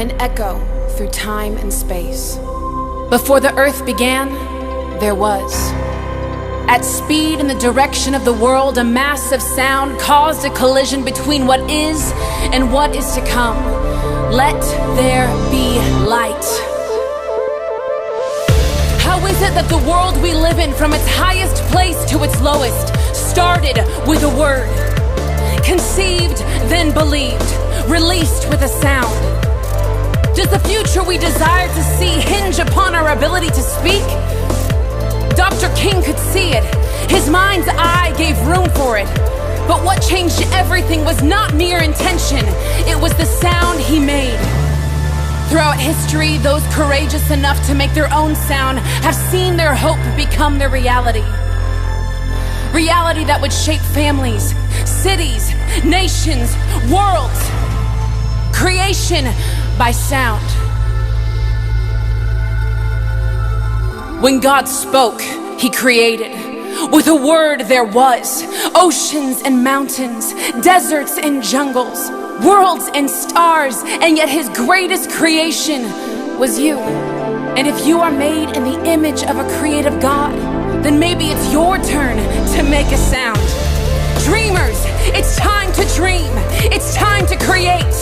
an echo through time and space. Before the earth began, there was. At speed in the direction of the world, a massive sound caused a collision between what is and what is to come. Let there be light. How is it that the world we live in, from its highest place to its lowest, started with a word, conceived, then believed, released with a sound? Does the future we desire to see hinge upon our ability to speak? Dr. King could see it. His mind's eye gave room for it. But what changed everything was not mere intention. It was the sound he made. Throughout history, those courageous enough to make their own sound have seen their hope become their reality. Reality that would shape families, cities, nations, worlds. Creation by sound. When God spoke, He created. With a word there was oceans and mountains, deserts and jungles, worlds and stars, and yet His greatest creation was you. And if you are made in the image of a creative God, then maybe it's your turn to make a sound. Dreamers, it's time to dream. It's time to create.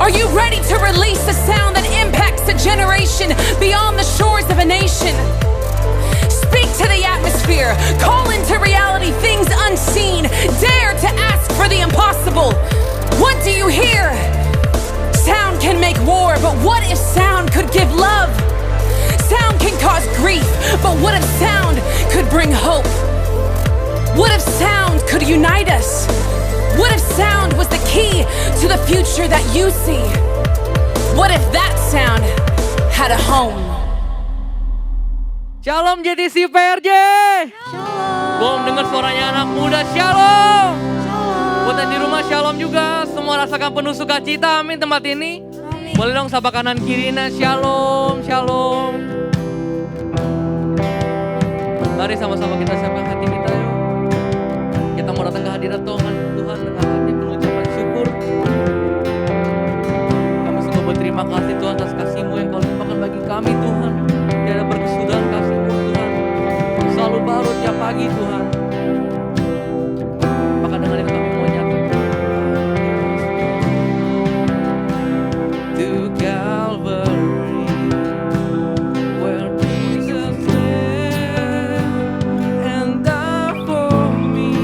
Are you ready to release a sound that impacts a generation beyond the shores of a nation? Speak to the atmosphere, call into reality things unseen, dare to ask for the impossible. What do you hear? Sound can make war, but what if sound could give love? Sound can cause grief, but what if sound could bring hope? What if sound could unite us? What if sound was the key to the future that you see? What if that sound had a home? Shalom JTC PRJ. Shalom. Belum dengar suaranya anak muda, shalom. Shalom. Buat yang di rumah shalom juga. Semua rasakan penuh sukacita, amin tempat ini. Amin. Boleh dong sapa kanan kirinya, shalom, shalom. Mari sama-sama kita siapkan hati kita yuk. Kita mau datang ke hadirat Tuhan dengan hati penuh ucapan syukur. Kami sungguh berterima kasih Tuhan atas kasih-Mu yang Kau limpahkan bagi kami Tuhan. Tiada berkesudahan kasih-Mu Tuhan. Selalu baru tiap pagi Tuhan. Maka dengan itu kami mau nyatakan to Calvary, where Jesus lived and died for me.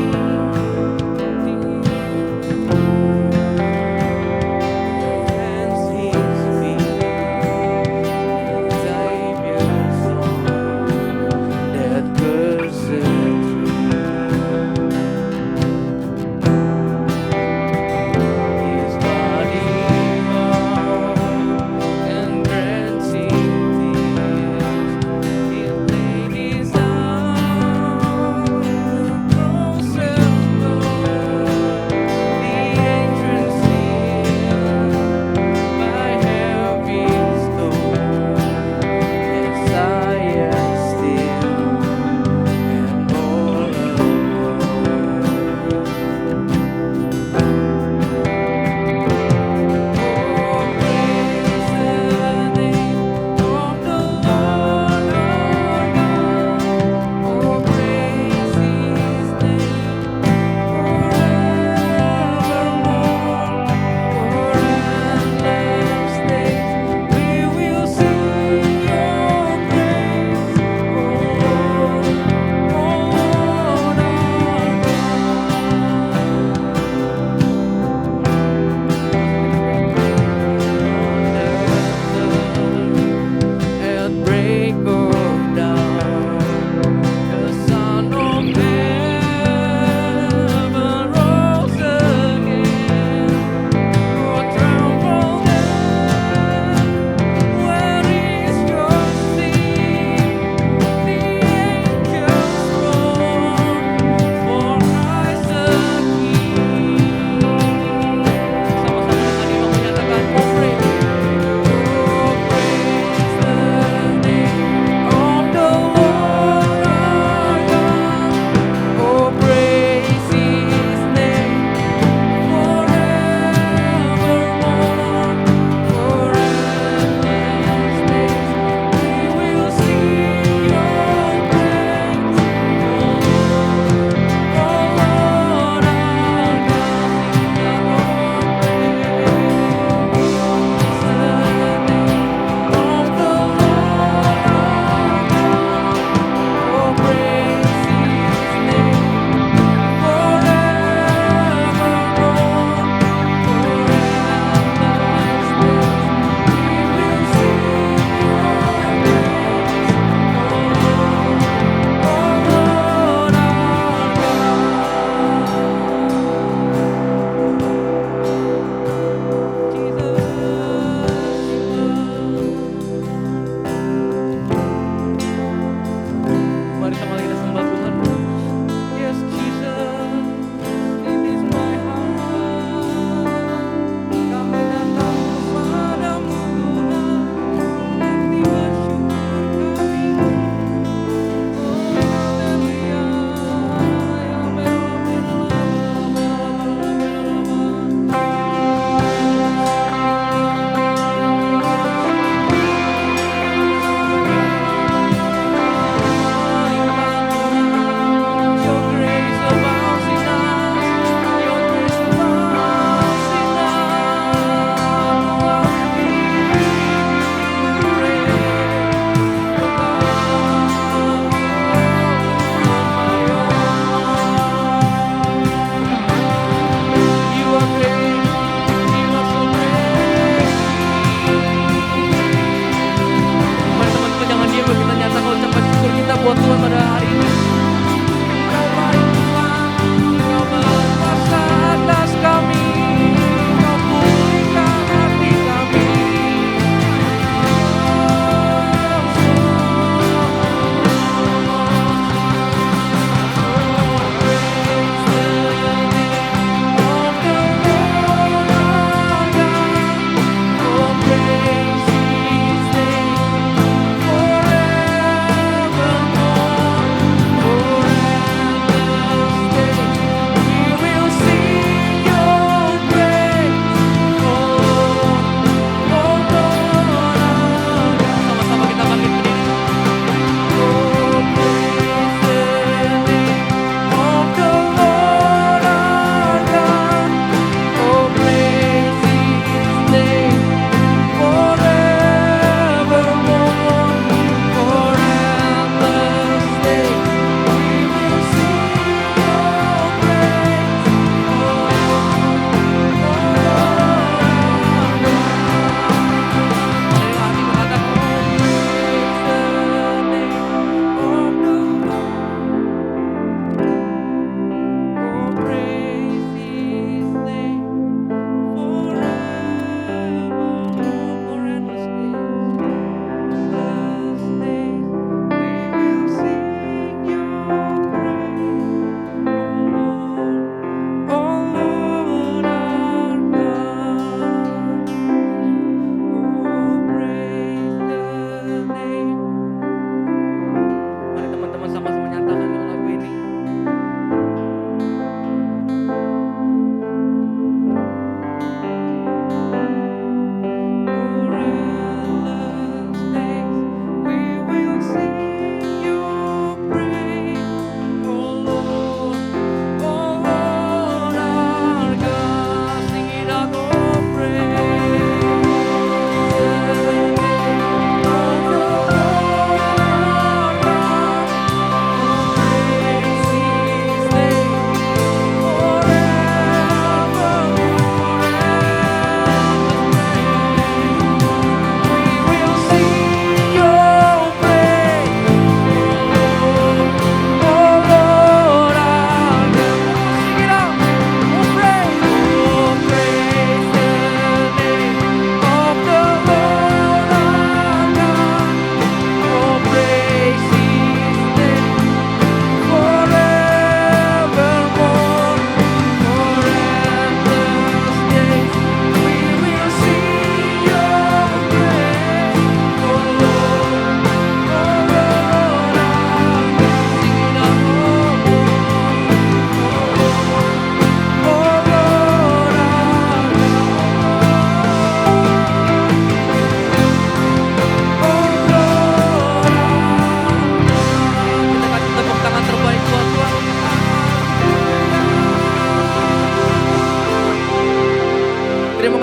Terima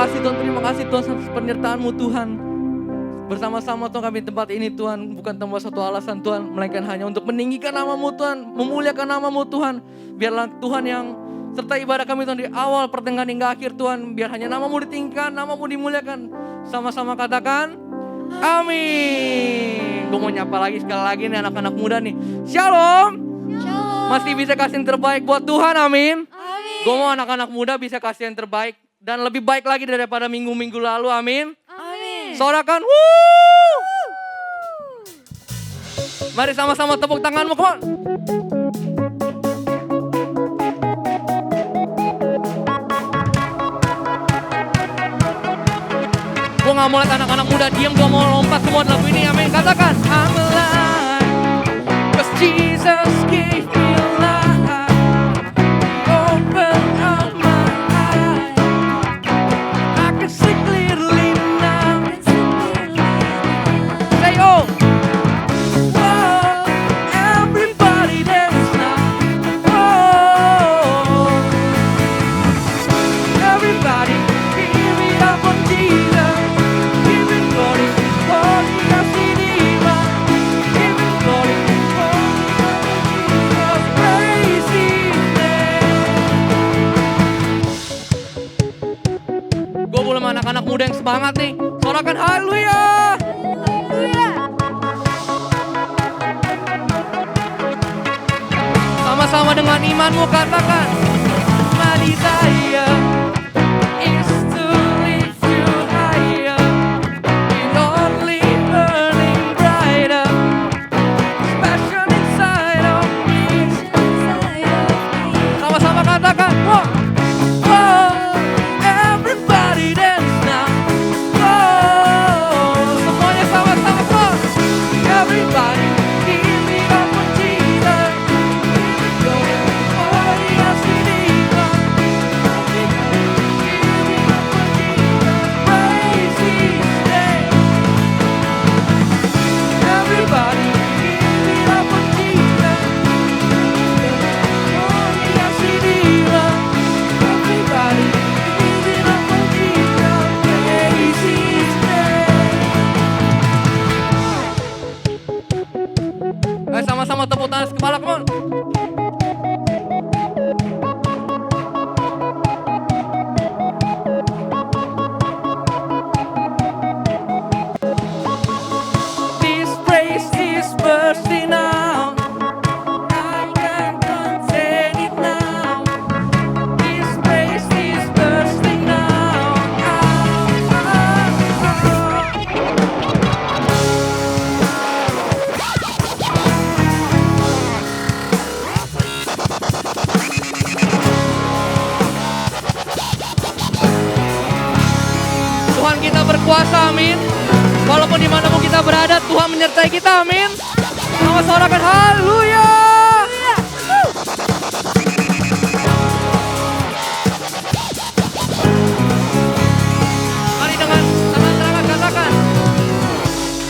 kasih Tuhan atas penyertaan-Mu Tuhan. Bersama-sama Tuhan kami di tempat ini Tuhan, bukan tanpa satu alasan Tuhan, melainkan hanya untuk meninggikan nama-Mu Tuhan, memuliakan nama-Mu Tuhan. Biarlah Tuhan yang serta ibadah kami Tuhan di awal, pertengahan hingga akhir Tuhan, biar hanya nama-Mu ditinggikan, nama-Mu dimuliakan. Sama-sama katakan, amin. Gue mau nyapa lagi sekali lagi nih anak-anak muda nih. Shalom. Shalom. Masih bisa kasih yang terbaik buat Tuhan, amin. Amin. Gue mau anak-anak muda bisa kasih yang terbaik dan lebih baik lagi daripada minggu-minggu lalu, amin. Amin. Sorakan, wuh. Mari sama-sama tepuk tanganmu, come on. Gue gak mau lihat anak-anak muda diam, gue mau lompat semua dalam ini, amin. Katakan, I'm alive, 'cause Jesus gave me life. Open up my eyes, I can see clearly now. Say oh, whoa, everybody dance now. Whoa, everybody give it up for Jesus. Give it glory, for He has redeemed. Give it glory, for Jesus, praise His name. Gue boleh sama anak-anak muda yang semangat nih. Sorakan haleluya. Haleluya. Sama-sama dengan imanmu katakan, my desire is to lift you higher, and only burning brighter, passion inside of me. Sama-sama katakan, whoa, whoa, everybody dance now. Whoa, semuanya sama-sama, whoa, everybody give it up for Jesus. Give it glory, for He has redeemed us. Give it up for Jesus, praise His name. Everybody give it up for Jesus. For He has redeemed us. Everybody give it up for Jesus, praise His name. Ayo sama-sama tepuk tangan kepala, come on. This praise is bursting out. I can't contain it now. This praise is bursting out. Tuhan kita berkuasa, amin. Walaupun dimanapun kita berada, Tuhan menyertai kita, amin. Sama sorakan haleluya. Mari dengan tangan terangan katakan,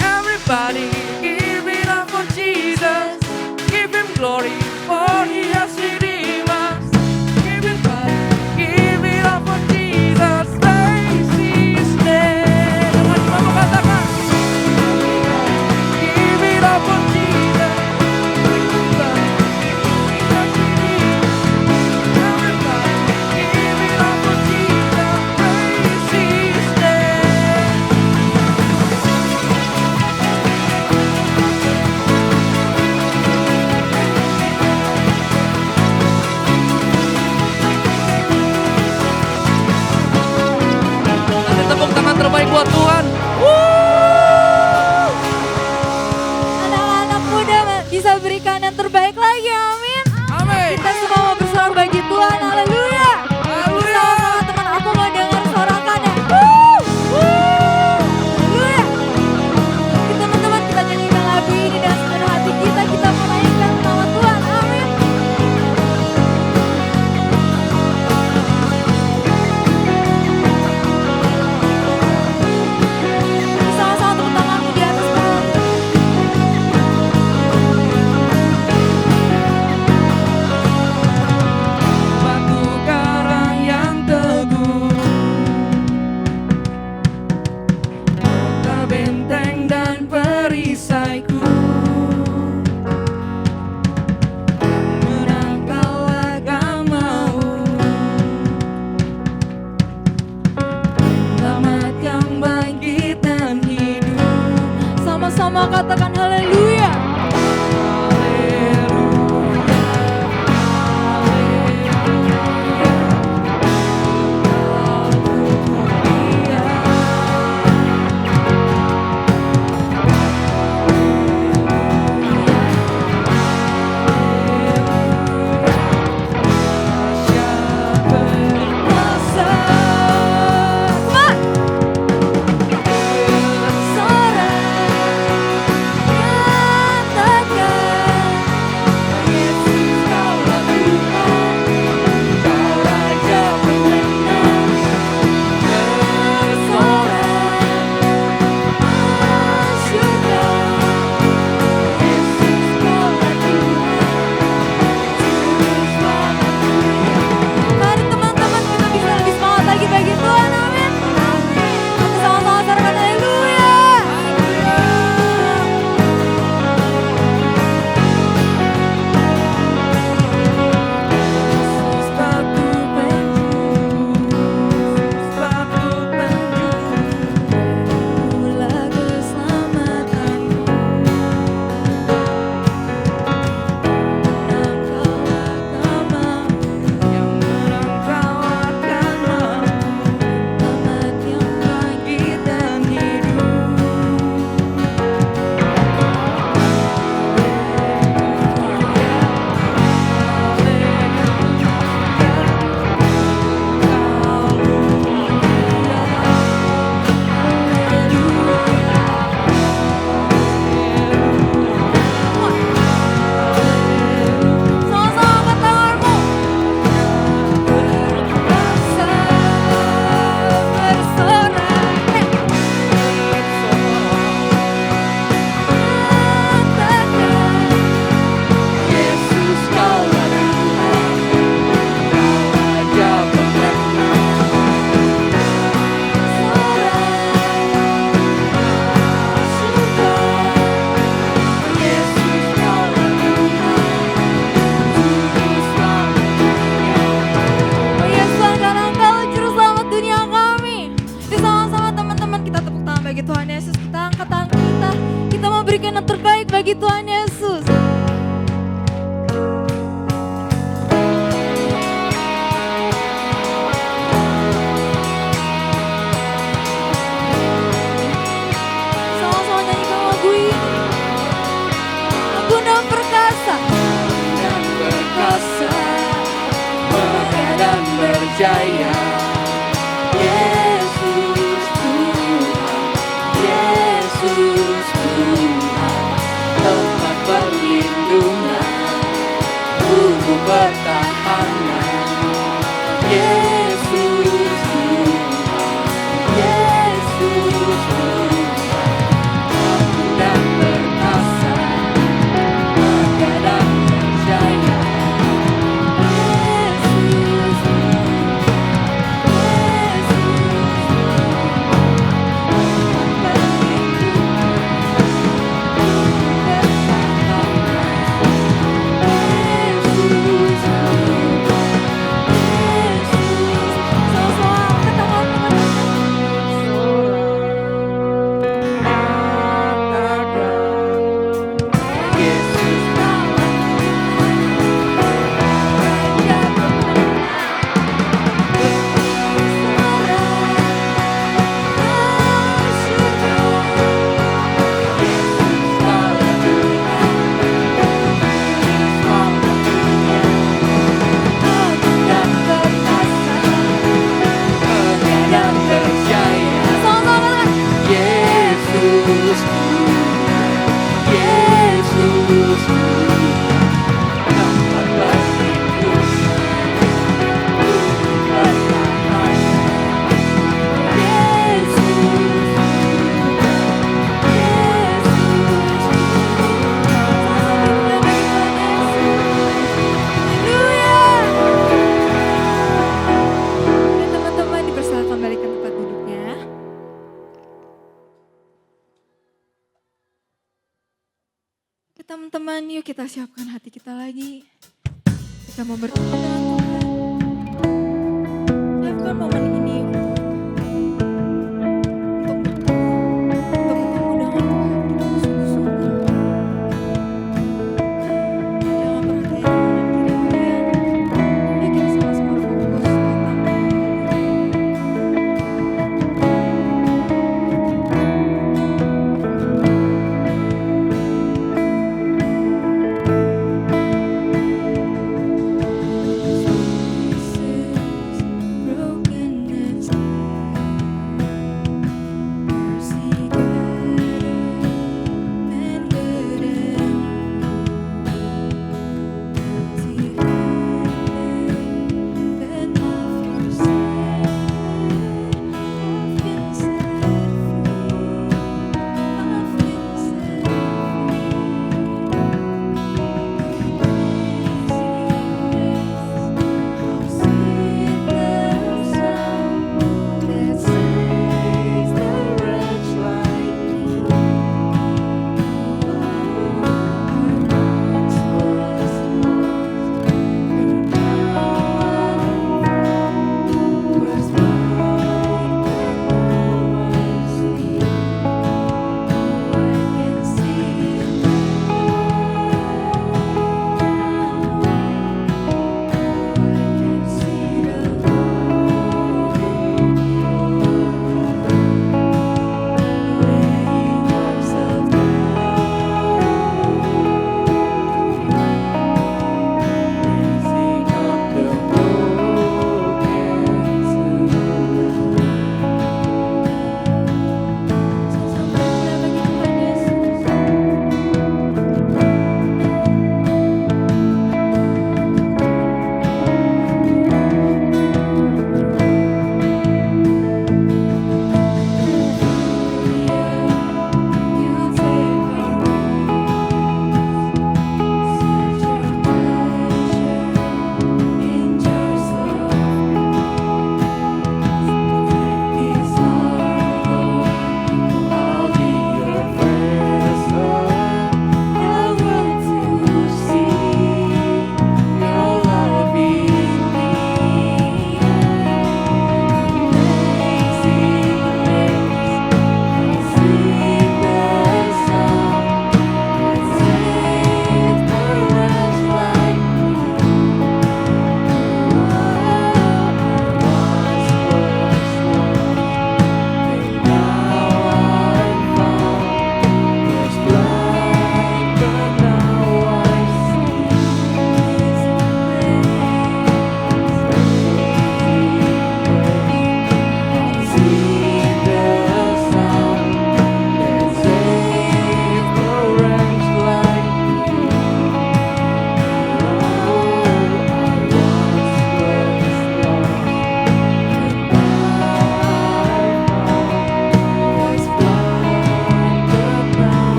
everybody give it up for Jesus. Give Him glory, for He has redeemed us. Give it up for Jesus, praise His name. Dengan imanmu katakan, give it up for Jesus. mau katakan haleluya. Mari teman-teman kita bisa lebih semangat lagi bagi Tuhan, amin. Kita sama-sama katakan haleluya. Mula keselamatanmu, selamat yang bangkit dan hidup. Sama-sama angkat tanganmu. Berkuasa bersorak. Katakan Yesus kaulah Tuhan, Raja pemenang. Yesus kaulah Oh Yesus Tuhan, karena Engkau juru selamat dunia kami. Jadi sama-sama teman-teman kita tepuk tangan bagi Tuhan Yesus. Kita angkat tangan kita. Kita mau berikan yang terbaik bagi Tuhan Yesus. Sama-sama nyanyikan lagu ini. Lagu dan perkasa. dan perkasa, megah dan berjaya. Yesus Tuhan, Yesus Tuhan, tempat perlindungan, tubuh pertahanan. Yesus Tuhan, Yesus Tuhan, agung dan perkasa, megah dan berjaya. Teman-teman, yuk kita siapkan hati kita lagi. Kita mau bertemu dengan Tuhan. Siapkan momen ini untuk bertemu dengan Tuhan. Kita mau sungguh-sungguh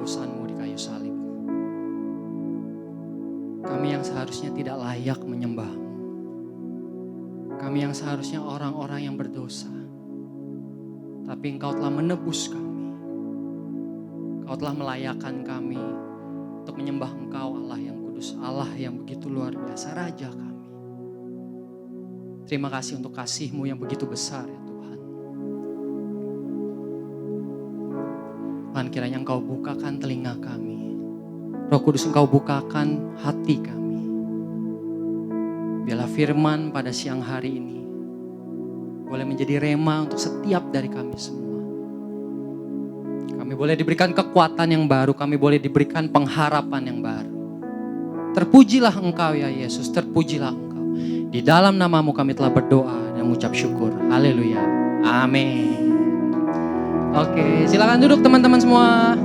penebusan-Mu di kayu salib. Kami yang seharusnya tidak layak menyembah-Mu. Kami yang seharusnya orang-orang yang berdosa. Tapi Engkau telah menebus kami. Engkau telah melayakkan kami untuk menyembah Engkau, Allah yang kudus, Allah yang begitu luar biasa, Raja kami. Terima kasih untuk kasih-Mu yang begitu besar ya Tuhan. Tuhan, kiranya Engkau bukakan telinga kami. Roh Kudus, Engkau bukakan hati kami. Biarlah firman pada siang hari ini boleh menjadi rema untuk setiap dari kami semua. Kami boleh diberikan kekuatan yang baru, kami boleh diberikan pengharapan yang baru. Terpujilah Engkau ya Yesus, terpujilah Engkau. Di dalam nama-Mu kami telah berdoa dan mengucap syukur. Haleluya. Amin. Oke, silakan duduk teman-teman semua.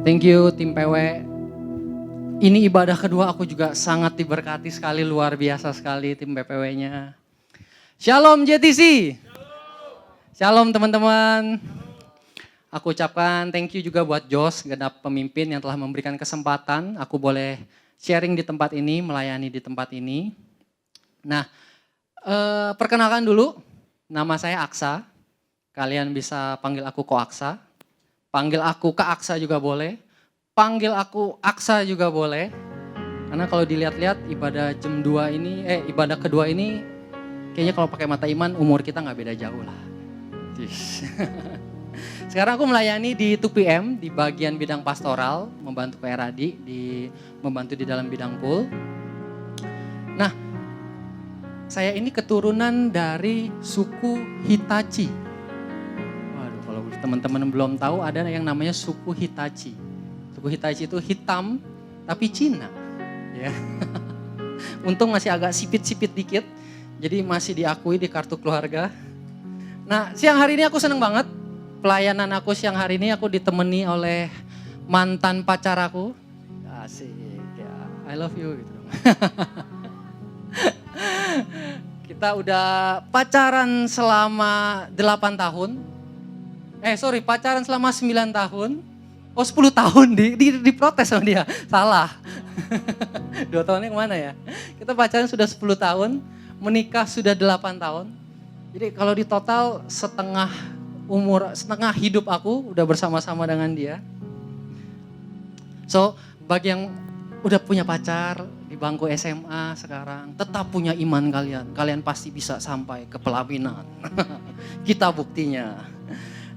Thank you tim PW. Ini ibadah kedua, aku juga sangat diberkati sekali, luar biasa sekali tim PPW-nya. Shalom JTC. Shalom teman-teman. Aku ucapkan thank you juga buat Jos, genap pemimpin yang telah memberikan kesempatan. Aku boleh sharing di tempat ini, melayani di tempat ini. Nah, perkenalkan dulu, nama saya Aksa. Kalian bisa panggil aku Ko Aksa. Panggil aku Kak Aksa juga boleh. Panggil aku Aksa juga boleh. Karena kalau dilihat-lihat ibadah jam 2 ini, ibadah kedua ini kayaknya kalau pakai mata iman umur kita nggak beda jauh lah. Sekarang aku melayani di 2PM di bagian bidang pastoral, membantu Pak Eradi, membantu di dalam bidang pool. Nah, saya ini keturunan dari suku Hitachi. Waduh, kalau teman-teman belum tahu ada yang namanya suku Hitachi. Suku Hitachi itu hitam tapi Cina. Ya. Untung masih agak sipit-sipit dikit, jadi masih diakui di kartu keluarga. Nah, siang hari ini aku seneng banget. Pelayanan aku siang hari ini aku ditemani oleh mantan pacar aku. Asik ya, I love you gitu. Kita udah pacaran selama 8 tahun. Pacaran selama 9 tahun. 10 tahun diprotes sama dia. Salah. 2 tahunnya kemana ya? Kita pacaran sudah 10 tahun, menikah sudah 8 tahun. Jadi kalau di total setengah hidup aku udah bersama-sama dengan dia. So, bagi yang udah punya pacar di bangku SMA sekarang, tetap punya iman kalian. Kalian pasti bisa sampai ke pelaminan. Kita buktinya.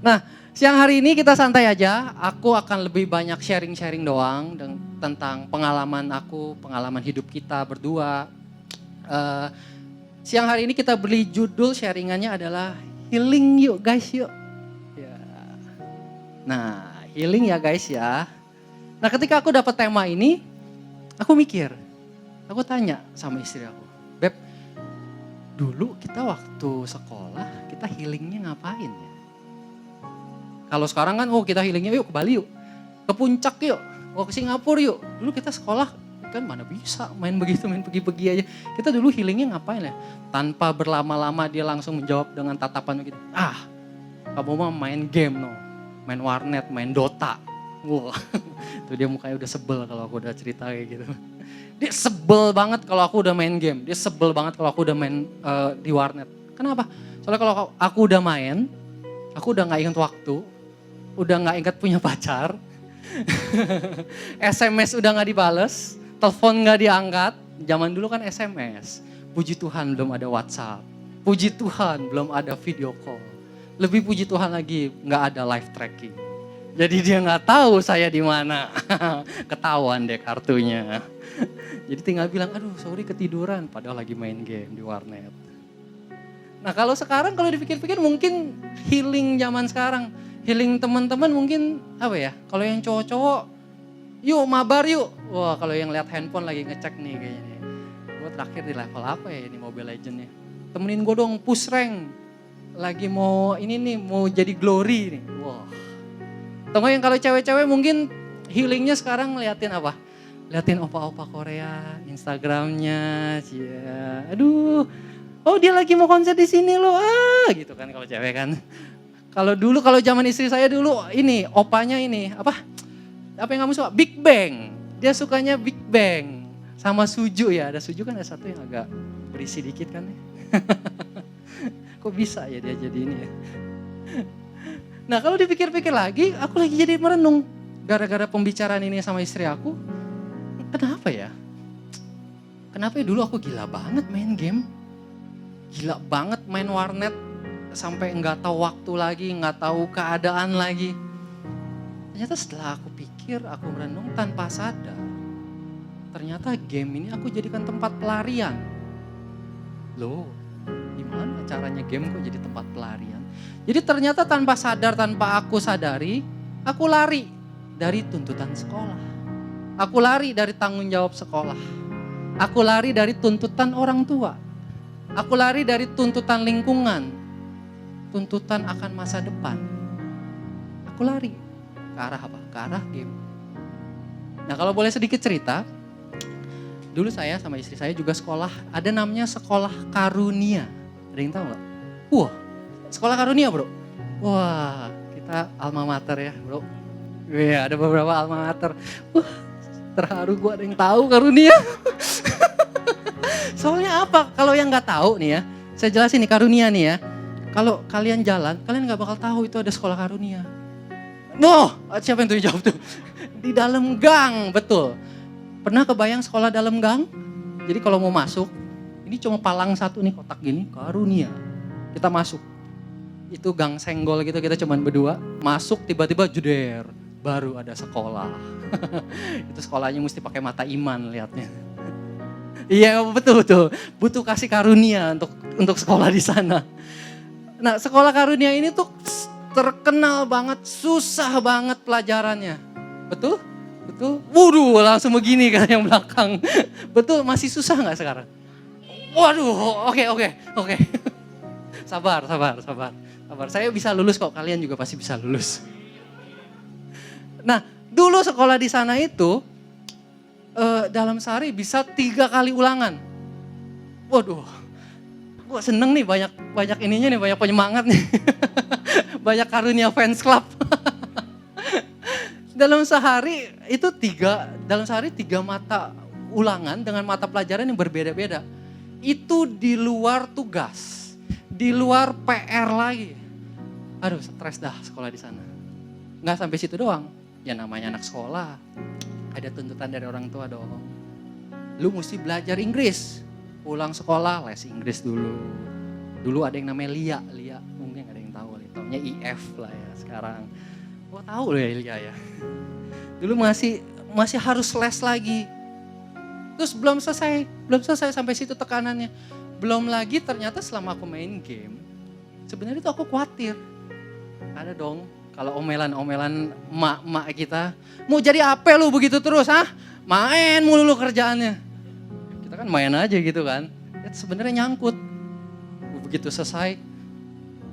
Nah, siang hari ini kita santai aja. Aku akan lebih banyak sharing-sharing doang tentang pengalaman aku, pengalaman hidup kita berdua. Siang hari ini kita beri judul sharingannya adalah healing yuk guys yuk. Ya. Nah, healing ya guys ya. Nah, ketika aku dapat tema ini, aku mikir, aku tanya sama istri aku, Beb, dulu kita waktu sekolah kita healingnya ngapain ya? Kalau sekarang kan, kita healingnya yuk ke Bali yuk, ke puncak yuk, ke Singapura yuk. Dulu kita sekolah kan mana bisa main begitu, main pergi-pergi aja. Kita dulu healingnya ngapain ya? Tanpa berlama-lama dia langsung menjawab dengan tatapan begitu. Kamu mah main game no, main warnet, main Dota. Wah, tuh dia mukanya udah sebel kalau aku udah cerita kayak gitu. Dia sebel banget kalau aku udah main game. Dia sebel banget kalau aku udah main di warnet. Kenapa? Soalnya kalau aku udah main, aku udah gak ingat waktu, udah gak ingat punya pacar, SMS udah gak dibales, telepon gak diangkat. Zaman dulu kan SMS. Puji Tuhan belum ada WhatsApp. Puji Tuhan belum ada video call. Lebih puji Tuhan lagi gak ada live tracking. Jadi dia gak tahu saya di mana. Ketahuan deh kartunya. Jadi tinggal bilang, aduh sorry ketiduran. Padahal lagi main game di warnet. Nah kalau sekarang kalau dipikir-pikir mungkin healing zaman sekarang. Healing teman-teman mungkin apa ya? Kalau yang cowok-cowok, yuk mabar yuk. Wah kalau yang lihat handphone lagi ngecek nih kayaknya nih. Gue terakhir di level apa ya ini Mobile Legends nya. Temenin gue dong push rank. Lagi mau ini nih mau jadi glory nih. Wah. Tunggu yang kalau cewek-cewek mungkin healingnya sekarang ngeliatin apa? Liatin opa-opa Korea, Instagramnya, cia. Aduh, oh dia lagi mau konser di sini loh, gitu kan kalau cewek kan. Kalau zaman istri saya dulu ini opanya ini apa yang kamu suka? Big Bang. Dia sukanya Big Bang sama Suju ya. Ada Suju kan ada satu yang agak berisi dikit kan. Kok bisa ya dia jadi ini ya. Nah kalau dipikir-pikir lagi, aku lagi jadi merenung. Gara-gara pembicaraan ini sama istri aku, kenapa ya? Kenapa ya dulu aku gila banget main game? Gila banget main warnet. Sampai nggak tahu waktu lagi, nggak tahu keadaan lagi. Ternyata setelah aku pikir, aku merenung tanpa sadar. Ternyata game ini aku jadikan tempat pelarian. Loh, gimana caranya game kok jadi tempat pelarian? Jadi ternyata tanpa sadar, tanpa aku sadari, aku lari dari tuntutan sekolah. Aku lari dari tanggung jawab sekolah. Aku lari dari tuntutan orang tua. Aku lari dari tuntutan lingkungan. Tuntutan akan masa depan. Aku lari ke arah apa? Ke arah game. Nah kalau boleh sedikit cerita, dulu saya sama istri saya juga sekolah, ada namanya sekolah karunia. Ada yang tahu gak? Wah, sekolah karunia bro. Wah, kita alma mater ya bro. Iya, ada beberapa alma mater. Wah, terharu gue ada yang tahu karunia. Soalnya apa? Kalau yang gak tahu nih ya, saya jelasin nih karunia nih ya. Kalau kalian jalan, kalian gak bakal tahu itu ada sekolah karunia. No, siapa yang tuh jawab tuh? Di dalam gang, betul. Pernah kebayang sekolah dalam gang? Jadi kalau mau masuk, ini cuma palang satu nih kotak gini, karunia. Kita masuk. Itu gang senggol gitu, kita cuma berdua. Masuk tiba-tiba jeder, baru ada sekolah. Itu sekolahnya mesti pakai mata iman lihatnya. Iya betul. Butuh kasih karunia untuk sekolah di sana. Nah sekolah karunia ini tuh terkenal banget, susah banget pelajarannya. Betul? Waduh langsung begini kan yang belakang. Betul, masih susah gak sekarang? Waduh, oke. Sabar. Saya bisa lulus kok, kalian juga pasti bisa lulus. Nah dulu sekolah di sana itu dalam sehari bisa 3 kali ulangan. Waduh. Gue seneng nih banyak ininya nih, banyak penyemangat nih. Banyak karunia fans club. Dalam sehari 3 mata ulangan dengan mata pelajaran yang berbeda-beda. Itu di luar tugas, di luar PR lagi. Aduh stres dah sekolah di sana. Nggak sampai situ doang. Ya namanya anak sekolah, ada tuntutan dari orang tua dong. Lu mesti belajar Inggris. Pulang sekolah les Inggris dulu. Dulu ada yang namanya Lia. Mungkin ada yang tahu. Taunya IF lah ya sekarang. Gua tahu loh ya Lia ya. Dulu masih harus les lagi. Terus belum selesai sampai situ tekanannya. Belum lagi ternyata selama aku main game, sebenarnya tuh aku khawatir. Ada dong kalau omelan emak kita, mau jadi apa lu begitu terus Main mulu lu kerjaannya. Kita kan main aja gitu kan. Sebenarnya nyangkut. Begitu selesai,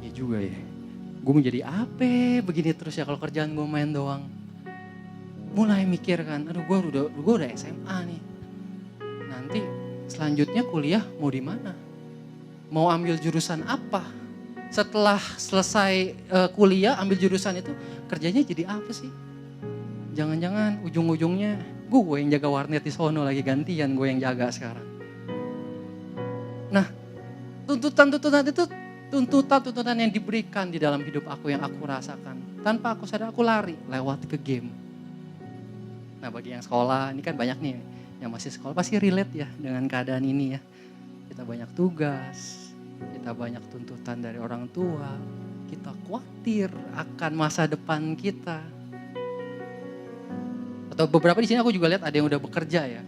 ya juga ya. Gue mau jadi apa begini terus ya kalau kerjaan gue main doang. Mulai mikir kan, aduh gue udah SMA nih. Nanti selanjutnya kuliah mau di mana? Mau ambil jurusan apa? Setelah selesai kuliah ambil jurusan itu kerjanya jadi apa sih? Jangan-jangan ujung-ujungnya gue yang jaga warnet di sono lagi gantian gue yang jaga sekarang. Nah, tuntutan itu tuntutan yang diberikan di dalam hidup aku yang aku rasakan. Tanpa aku sadar aku lari lewat ke game. Nah, bagi yang sekolah, ini kan banyak nih yang masih sekolah pasti relate ya dengan keadaan ini ya. Kita banyak tugas, kita banyak tuntutan dari orang tua, kita khawatir akan masa depan kita. Atau beberapa di sini aku juga lihat ada yang udah bekerja ya.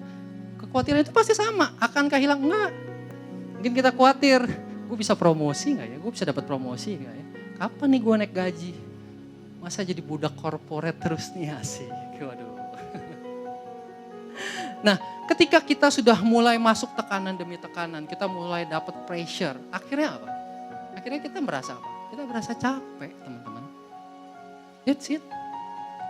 Kekhawatiran itu pasti sama, akankah hilang? Enggak. Mungkin kita khawatir, gue bisa promosi gak ya? Gue bisa dapat promosi gak ya? Kapan nih gue naik gaji? Masa jadi budak korporat terus nih asik? Waduh. Nah, ketika kita sudah mulai masuk tekanan demi tekanan, kita mulai dapat pressure, akhirnya apa? Akhirnya kita merasa apa? Kita merasa capek, teman-teman. That's it.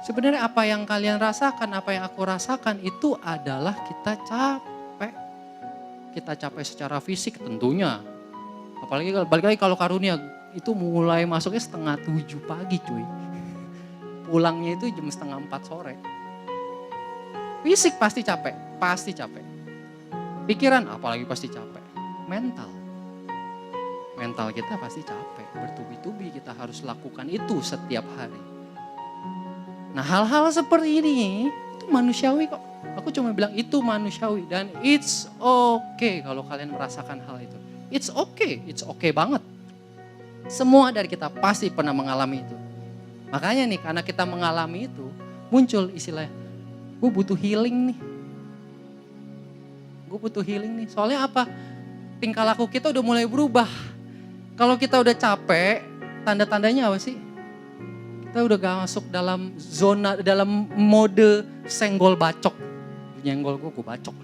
Sebenarnya apa yang kalian rasakan, apa yang aku rasakan itu adalah kita capek. Kita capek secara fisik tentunya. Apalagi balik lagi kalau karunia, itu mulai masuknya 6:30 pagi cuy. Pulangnya itu jam 3:30 sore. Fisik pasti capek, pasti capek. Pikiran apalagi pasti capek. Mental kita pasti capek. Bertubi-tubi kita harus lakukan itu setiap hari. Nah hal-hal seperti ini itu manusiawi kok. Aku cuma bilang itu manusiawi dan it's okay kalau kalian merasakan hal itu. It's okay banget. Semua dari kita pasti pernah mengalami itu. Makanya nih karena kita mengalami itu muncul istilahnya, gue butuh healing nih. Soalnya apa? Tingkah laku kita udah mulai berubah. Kalau kita udah capek, tanda-tandanya apa sih? Kita udah gak masuk dalam zona, dalam mode senggol bacok. Nyenggol gue bacok.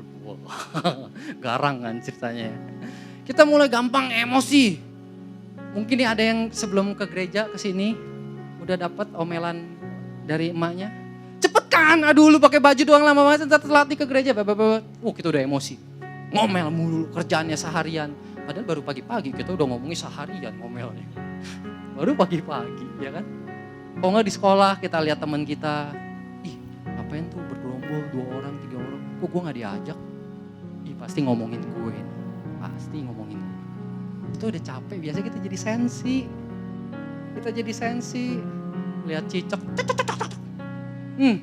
Garang kan ceritanya. Kita mulai gampang emosi. Mungkin nih ada yang sebelum ke gereja kesini udah dapat omelan dari emaknya. Cepet kan, aduh lu pakai baju doang lama banget ntar telat nih ke gereja. Kita udah emosi. Ngomel mulu kerjaannya seharian. Padahal baru pagi-pagi kita udah ngomongin seharian ngomelnya. Baru pagi-pagi ya kan. Kalau nggak di sekolah kita lihat teman kita. Ih ngapain tuh bergerombol 2 orang 3 orang. Kok gue gak diajak. Ih pasti ngomongin gue. Itu udah capek biasanya kita jadi sensi. Lihat cicak.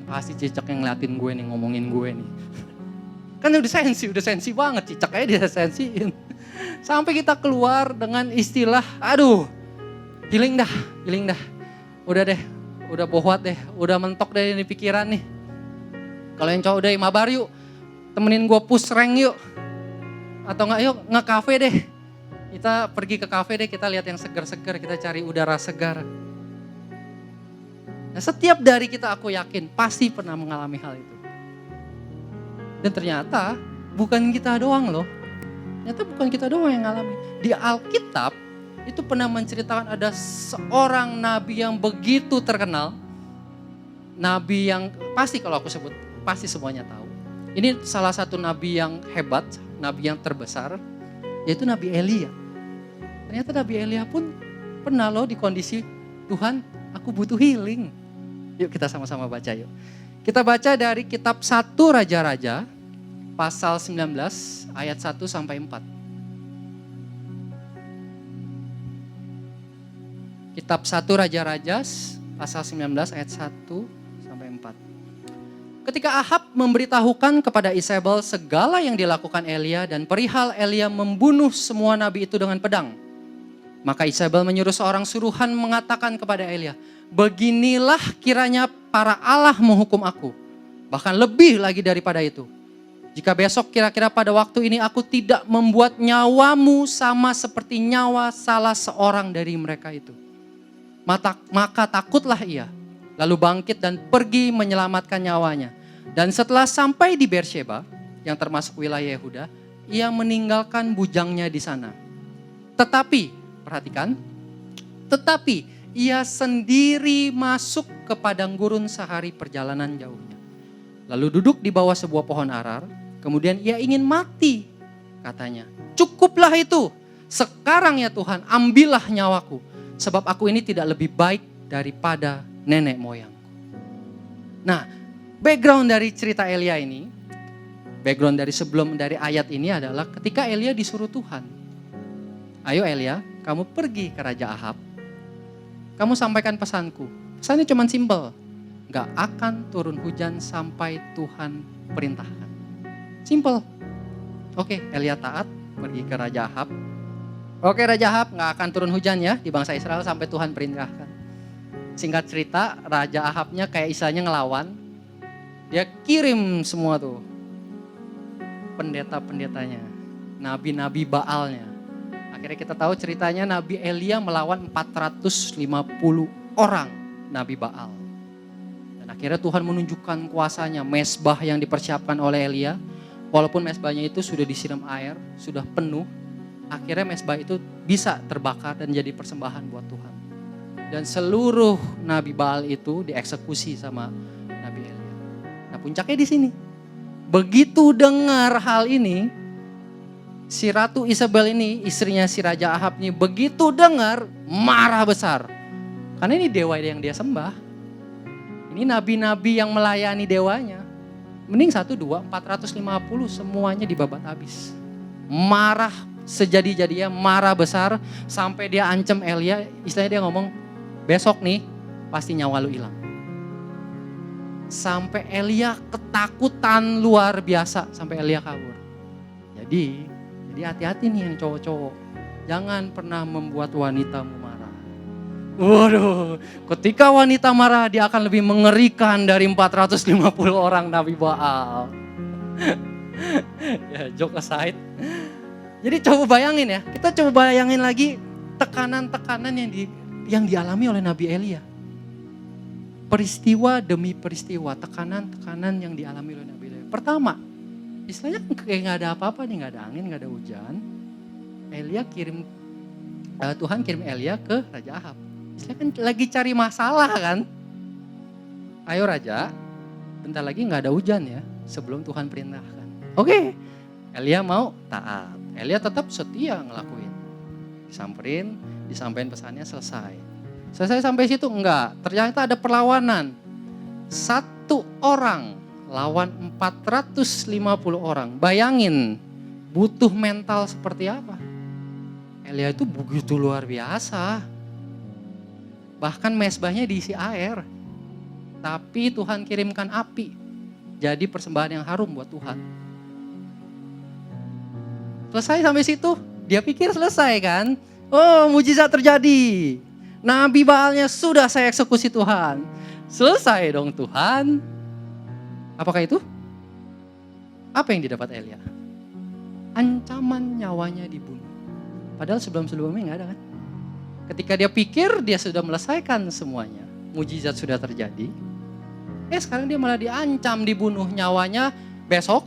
Pasti cicak yang ngeliatin gue nih ngomongin gue nih. Kan udah sensi banget cicak aja dia sensiin. Sampai kita keluar dengan istilah, aduh healing dah. Udah deh, udah bohwat deh, udah mentok deh ini pikiran nih. Kalau yang cowok udah mabar yuk, temenin gue push rank yuk. Atau enggak yuk nge-cafe deh. Kita pergi ke cafe deh, kita lihat yang segar-segar, kita cari udara segar. Nah setiap dari kita aku yakin pasti pernah mengalami hal itu. Dan ternyata bukan kita doang loh. Ternyata bukan kita doang yang ngalami. Di Alkitab itu pernah menceritakan ada seorang nabi yang begitu terkenal. Nabi yang pasti kalau aku sebut, pasti semuanya tahu. Ini salah satu nabi yang hebat, nabi yang terbesar, yaitu Nabi Elia. Ternyata Nabi Elia pun pernah loh di kondisi, Tuhan aku butuh healing. Yuk kita sama-sama baca yuk. Kita baca dari kitab 1 Raja-Raja, pasal 19 ayat 1 sampai 4. Kitab 1 Raja-Raja, pasal 19 ayat 1 sampai 4. Ketika Ahab memberitahukan kepada Isabel segala yang dilakukan Elia dan perihal Elia membunuh semua nabi itu dengan pedang. Maka Isabel menyuruh seorang suruhan mengatakan kepada Elia, beginilah kiranya para Allah menghukum aku, bahkan lebih lagi daripada itu. Jika besok kira-kira pada waktu ini aku tidak membuat nyawamu sama seperti nyawa salah seorang dari mereka itu. Maka takutlah ia, lalu bangkit dan pergi menyelamatkan nyawanya. Dan setelah sampai di Beersheba, yang termasuk wilayah Yehuda, ia meninggalkan bujangnya di sana. Tetapi, perhatikan, tetapi ia sendiri masuk ke padang gurun sehari perjalanan jauhnya. Lalu duduk di bawah sebuah pohon arar, kemudian ia ingin mati, katanya. Cukuplah itu, sekarang ya Tuhan, ambillah nyawaku, sebab aku ini tidak lebih baik daripada nenek moyangku. Nah, background dari cerita Elia ini, background dari ayat ini adalah ketika Elia disuruh Tuhan. Ayo Elia, kamu pergi ke Raja Ahab, kamu sampaikan pesanku. Pesannya cuma simpel, gak akan turun hujan sampai Tuhan perintahkan. Simple. Oke, Elia taat, pergi ke Raja Ahab. Oke, Raja Ahab, gak akan turun hujan ya di bangsa Israel sampai Tuhan perintahkan. Singkat cerita, Raja Ahabnya kayak istilahnya ngelawan. Dia kirim semua tuh pendeta-pendetanya, nabi-nabi Baalnya. Akhirnya kita tahu ceritanya Nabi Elia melawan 450 orang Nabi Baal. Dan akhirnya Tuhan menunjukkan kuasanya, mezbah yang dipersiapkan oleh Elia. Walaupun mezbahnya itu sudah disiram air, sudah penuh. Akhirnya mezbah itu bisa terbakar dan jadi persembahan buat Tuhan. Dan seluruh Nabi Baal itu dieksekusi sama Nabi Elia. Nah puncaknya di sini. Begitu dengar hal ini, Si Ratu Isabel ini, istrinya si Raja Ahab ini, begitu dengar marah besar. Karena ini dewa yang dia sembah. Ini nabi-nabi yang melayani dewanya. Mending 1, 2, 450 semuanya dibabat habis. Marah sejadi-jadinya, marah besar sampai dia ancam Elia. Istilahnya dia ngomong, besok nih pasti nyawa lu hilang. Sampai Elia ketakutan luar biasa, sampai Elia kabur. Jadi hati-hati nih yang cowok-cowok. Jangan pernah membuat wanitamu marah. Waduh, ketika wanita marah dia akan lebih mengerikan dari 450 orang Nabi Baal. Ya, joke aside. Jadi coba bayangin ya, kita coba bayangin lagi tekanan-tekanan yang dialami oleh Nabi Elia. Peristiwa demi peristiwa, tekanan-tekanan yang dialami oleh Nabi Elia. Pertama, istilahnya kayak gak ada apa-apa nih, gak ada angin, gak ada hujan. Tuhan kirim Elia ke Raja Ahab. Istilahnya kan lagi cari masalah kan. Ayo Raja, bentar lagi gak ada hujan ya, sebelum Tuhan perintahkan. Oke, Elia mau taat. Elia tetap setia ngelakuin. Disamperin, disampaikan pesannya, selesai. Selesai sampai situ enggak, ternyata ada perlawanan. 1 orang lawan 450 orang. Bayangin butuh mental seperti apa. Elia itu begitu luar biasa. Bahkan mezbahnya diisi air. Tapi Tuhan kirimkan api. Jadi persembahan yang harum buat Tuhan. Selesai sampai situ, dia pikir selesai kan. Oh, mujizat terjadi. Nabi Baalnya sudah saya eksekusi Tuhan. Selesai dong Tuhan. Apakah itu? Apa yang didapat Elia? Ancaman nyawanya dibunuh. Padahal sebelum-sebelumnya gak ada kan. Ketika dia pikir dia sudah melesaikan semuanya. Mujizat sudah terjadi. Sekarang dia malah diancam dibunuh, nyawanya besok.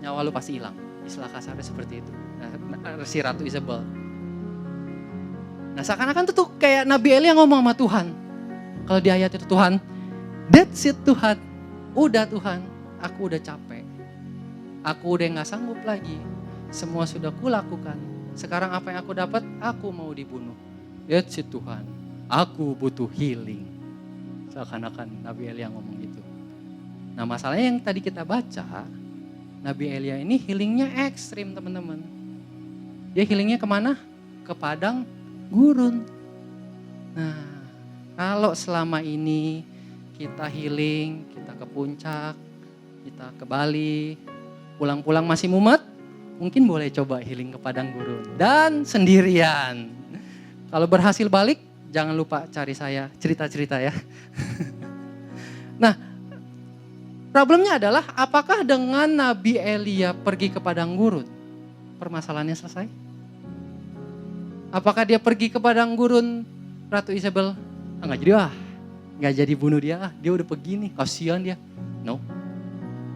Nyawa lu pasti hilang. Istilah kasarnya seperti itu. Si Ratu Isabel. Nah seakan-akan itu tuh kayak Nabi Elia ngomong sama Tuhan. Kalau di ayat itu Tuhan, that's it Tuhan. Udah Tuhan, aku udah capek. Aku udah gak sanggup lagi. Semua sudah kulakukan. Sekarang apa yang aku dapat, aku mau dibunuh. That's it Tuhan, aku butuh healing. Seakan-akan Nabi Elia ngomong gitu. Nah masalahnya yang tadi kita baca, Nabi Elia ini healingnya ekstrim teman-teman. Dia healingnya kemana? Ke padang gurun. Nah kalau selama ini kita healing, kita ke puncak, kita ke Bali, pulang-pulang masih mumet, mungkin boleh coba healing ke padang gurun. Dan sendirian. Kalau berhasil balik, jangan lupa cari saya cerita-cerita ya. Nah, problemnya adalah apakah dengan Nabi Elia pergi ke padang gurun, permasalahannya selesai? Apakah dia pergi ke padang gurun, Ratu Isabel, nggak jadi bunuh dia, dia udah pergi nih, kasihan dia. No.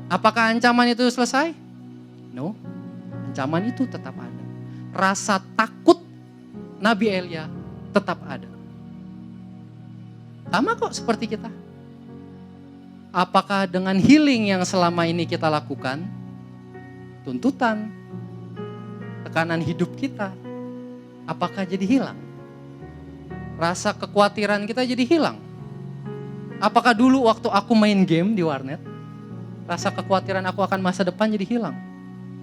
Apakah ancaman itu selesai? No. Ancaman itu tetap ada. Rasa takut Nabi Elia tetap ada. Sama kok seperti kita. Apakah dengan healing yang selama ini kita lakukan, tuntutan, tekanan hidup kita, apakah jadi hilang? Rasa kekhawatiran kita jadi hilang? Apakah dulu waktu aku main game di warnet, rasa kekhawatiran aku akan masa depan jadi hilang?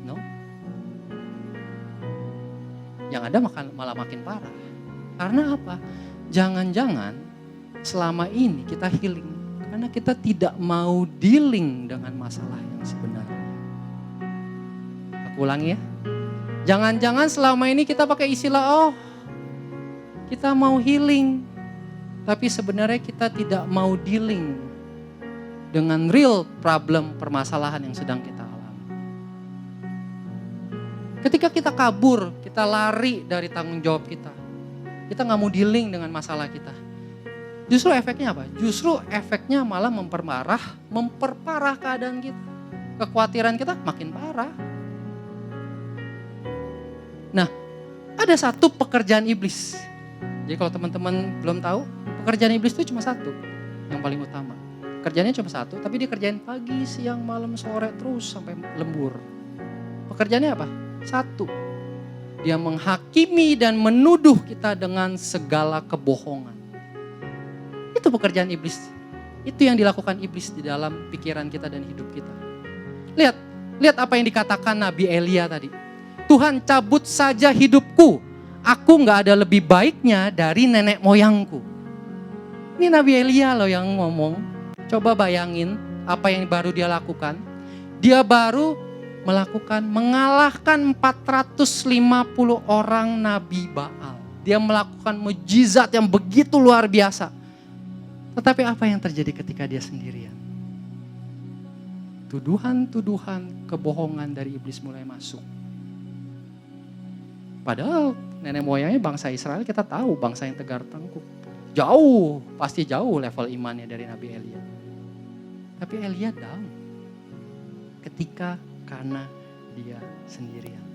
No. Yang ada malah makin parah. Karena apa? Jangan-jangan selama ini kita healing karena kita tidak mau dealing dengan masalah yang sebenarnya. Aku ulangi ya. Jangan-jangan selama ini kita pakai istilah, kita mau healing. Tapi sebenarnya kita tidak mau dealing dengan real problem permasalahan yang sedang kita alami. Ketika kita kabur, kita lari dari tanggung jawab kita. Kita gak mau dealing dengan masalah kita. Justru efeknya apa? Justru efeknya malah memperparah keadaan kita. Kekhawatiran kita makin parah. Nah, ada satu pekerjaan iblis. Jadi kalau teman-teman belum tahu, pekerjaan iblis itu cuma satu, yang paling utama. Kerjaannya cuma satu, tapi dia kerjain pagi, siang, malam, sore, terus sampai lembur. Pekerjaannya apa? Satu, dia menghakimi dan menuduh kita dengan segala kebohongan. Itu pekerjaan iblis. Itu yang dilakukan iblis di dalam pikiran kita dan hidup kita. Lihat apa yang dikatakan Nabi Elia tadi. Tuhan, cabut saja hidupku. Aku gak ada lebih baiknya dari nenek moyangku. Ini Nabi Elia loh yang ngomong. Coba bayangin apa yang baru dia lakukan. Dia baru mengalahkan 450 orang Nabi Baal. Dia melakukan mujizat yang begitu luar biasa. Tetapi apa yang terjadi ketika dia sendirian? Tuduhan-tuduhan kebohongan dari iblis mulai masuk. Padahal nenek moyangnya bangsa Israel, kita tahu bangsa yang tegar tengkuk. Jauh, pasti jauh level imannya dari Nabi Elia. Tapi Elia down karena dia sendirian.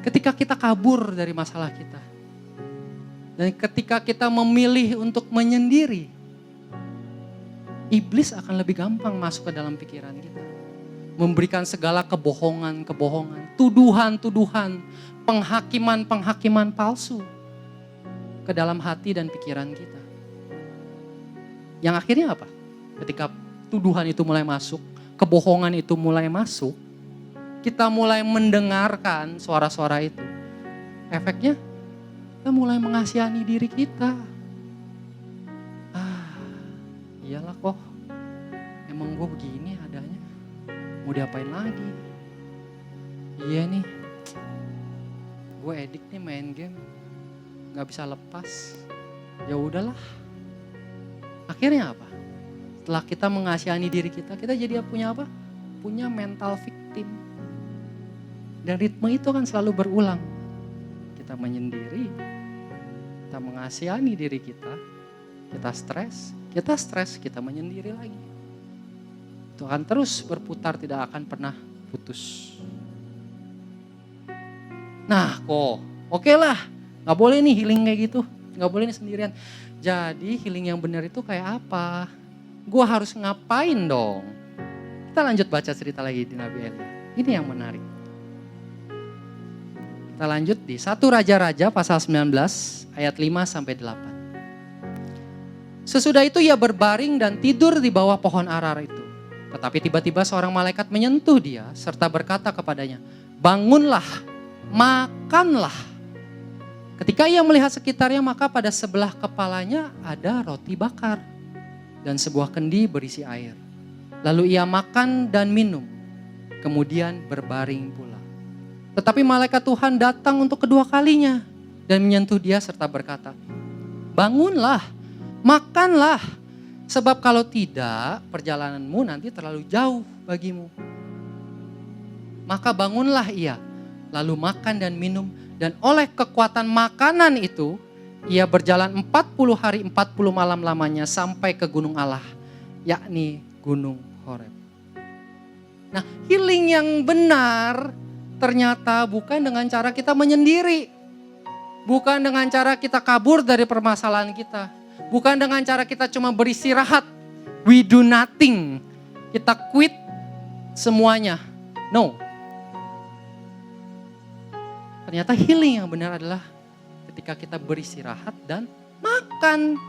Ketika kita kabur dari masalah kita, dan ketika kita memilih untuk menyendiri, iblis akan lebih gampang masuk ke dalam pikiran kita. Memberikan segala kebohongan-kebohongan, tuduhan-tuduhan, penghakiman-penghakiman palsu ke dalam hati dan pikiran kita. Yang akhirnya apa? Ketika tuduhan itu mulai masuk, kebohongan itu mulai masuk, kita mulai mendengarkan suara-suara itu. Efeknya, kita mulai mengasihani diri kita. Iyalah kok, emang gue begini adanya. Mau diapain lagi? Iya nih, gue edik nih main game, nggak bisa lepas. Ya udahlah. Akhirnya apa? Setelah kita mengasihani diri kita jadi punya apa? Punya mental victim. Dan ritme itu kan selalu berulang. Kita menyendiri, kita mengasihani diri kita stres, kita menyendiri lagi. Itu akan terus berputar, tidak akan pernah putus. Nah kok, oke lah, gak boleh nih healing kayak gitu, gak boleh nih sendirian. Jadi healing yang benar itu kayak apa? Gue harus ngapain dong? Kita lanjut baca cerita lagi di Nabi Elia. Ini yang menarik. Kita lanjut di 1 Raja-Raja pasal 19 ayat 5-8. Sesudah itu ia berbaring dan tidur di bawah pohon arar itu. Tetapi tiba-tiba seorang malaikat menyentuh dia serta berkata kepadanya, bangunlah, makanlah. Ketika ia melihat sekitarnya, maka pada sebelah kepalanya ada roti bakar dan sebuah kendi berisi air. Lalu ia makan dan minum, kemudian berbaring pula. Tetapi malaikat Tuhan datang untuk kedua kalinya dan menyentuh dia serta berkata, bangunlah, makanlah, sebab kalau tidak perjalananmu nanti terlalu jauh bagimu. Maka bangunlah ia, lalu makan dan minum, dan oleh kekuatan makanan itu ia berjalan 40 hari 40 malam lamanya sampai ke gunung Allah, yakni gunung Horeb. Nah, healing yang benar ternyata bukan dengan cara kita menyendiri, bukan dengan cara kita kabur dari permasalahan kita. Bukan dengan cara kita cuma beristirahat, we do nothing, kita quit semuanya. No. Ternyata healing yang benar adalah ketika kita beristirahat dan makan.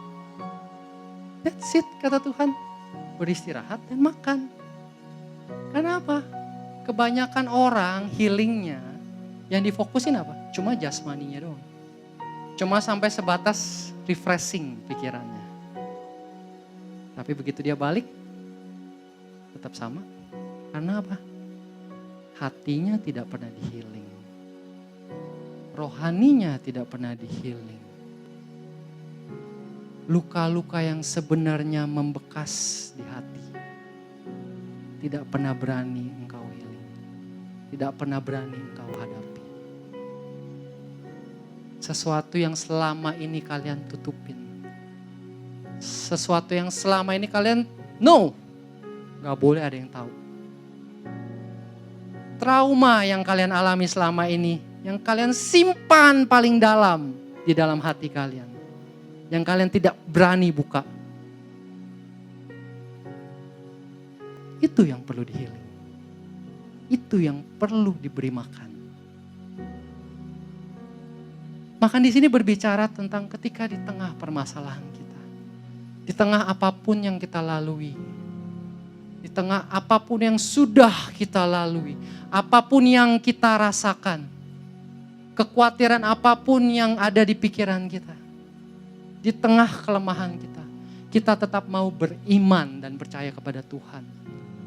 That's it, kata Tuhan. Beristirahat dan makan. Kenapa? Kebanyakan orang healingnya yang difokusin apa? Cuma jasmaninya doang. Cuma sampai sebatas refreshing pikirannya. Tapi begitu dia balik, tetap sama. Karena apa? Hatinya tidak pernah di-healing. Rohaninya tidak pernah di-healing. Luka-luka yang sebenarnya membekas di hati tidak pernah berani engkau healing. Tidak pernah berani engkau hadapi. Sesuatu yang selama ini kalian tutupin. Sesuatu yang selama ini kalian, no, gak boleh ada yang tahu. Trauma yang kalian alami selama ini, yang kalian simpan paling dalam di dalam hati kalian. Yang kalian tidak berani buka. Itu yang perlu di-healing. Itu yang perlu diberi makan. Makan di sini berbicara tentang ketika di tengah permasalahan kita. Di tengah apapun yang kita lalui. Di tengah apapun yang sudah kita lalui. Apapun yang kita rasakan. Kekhawatiran apapun yang ada di pikiran kita. Di tengah kelemahan kita. Kita tetap mau beriman dan percaya kepada Tuhan.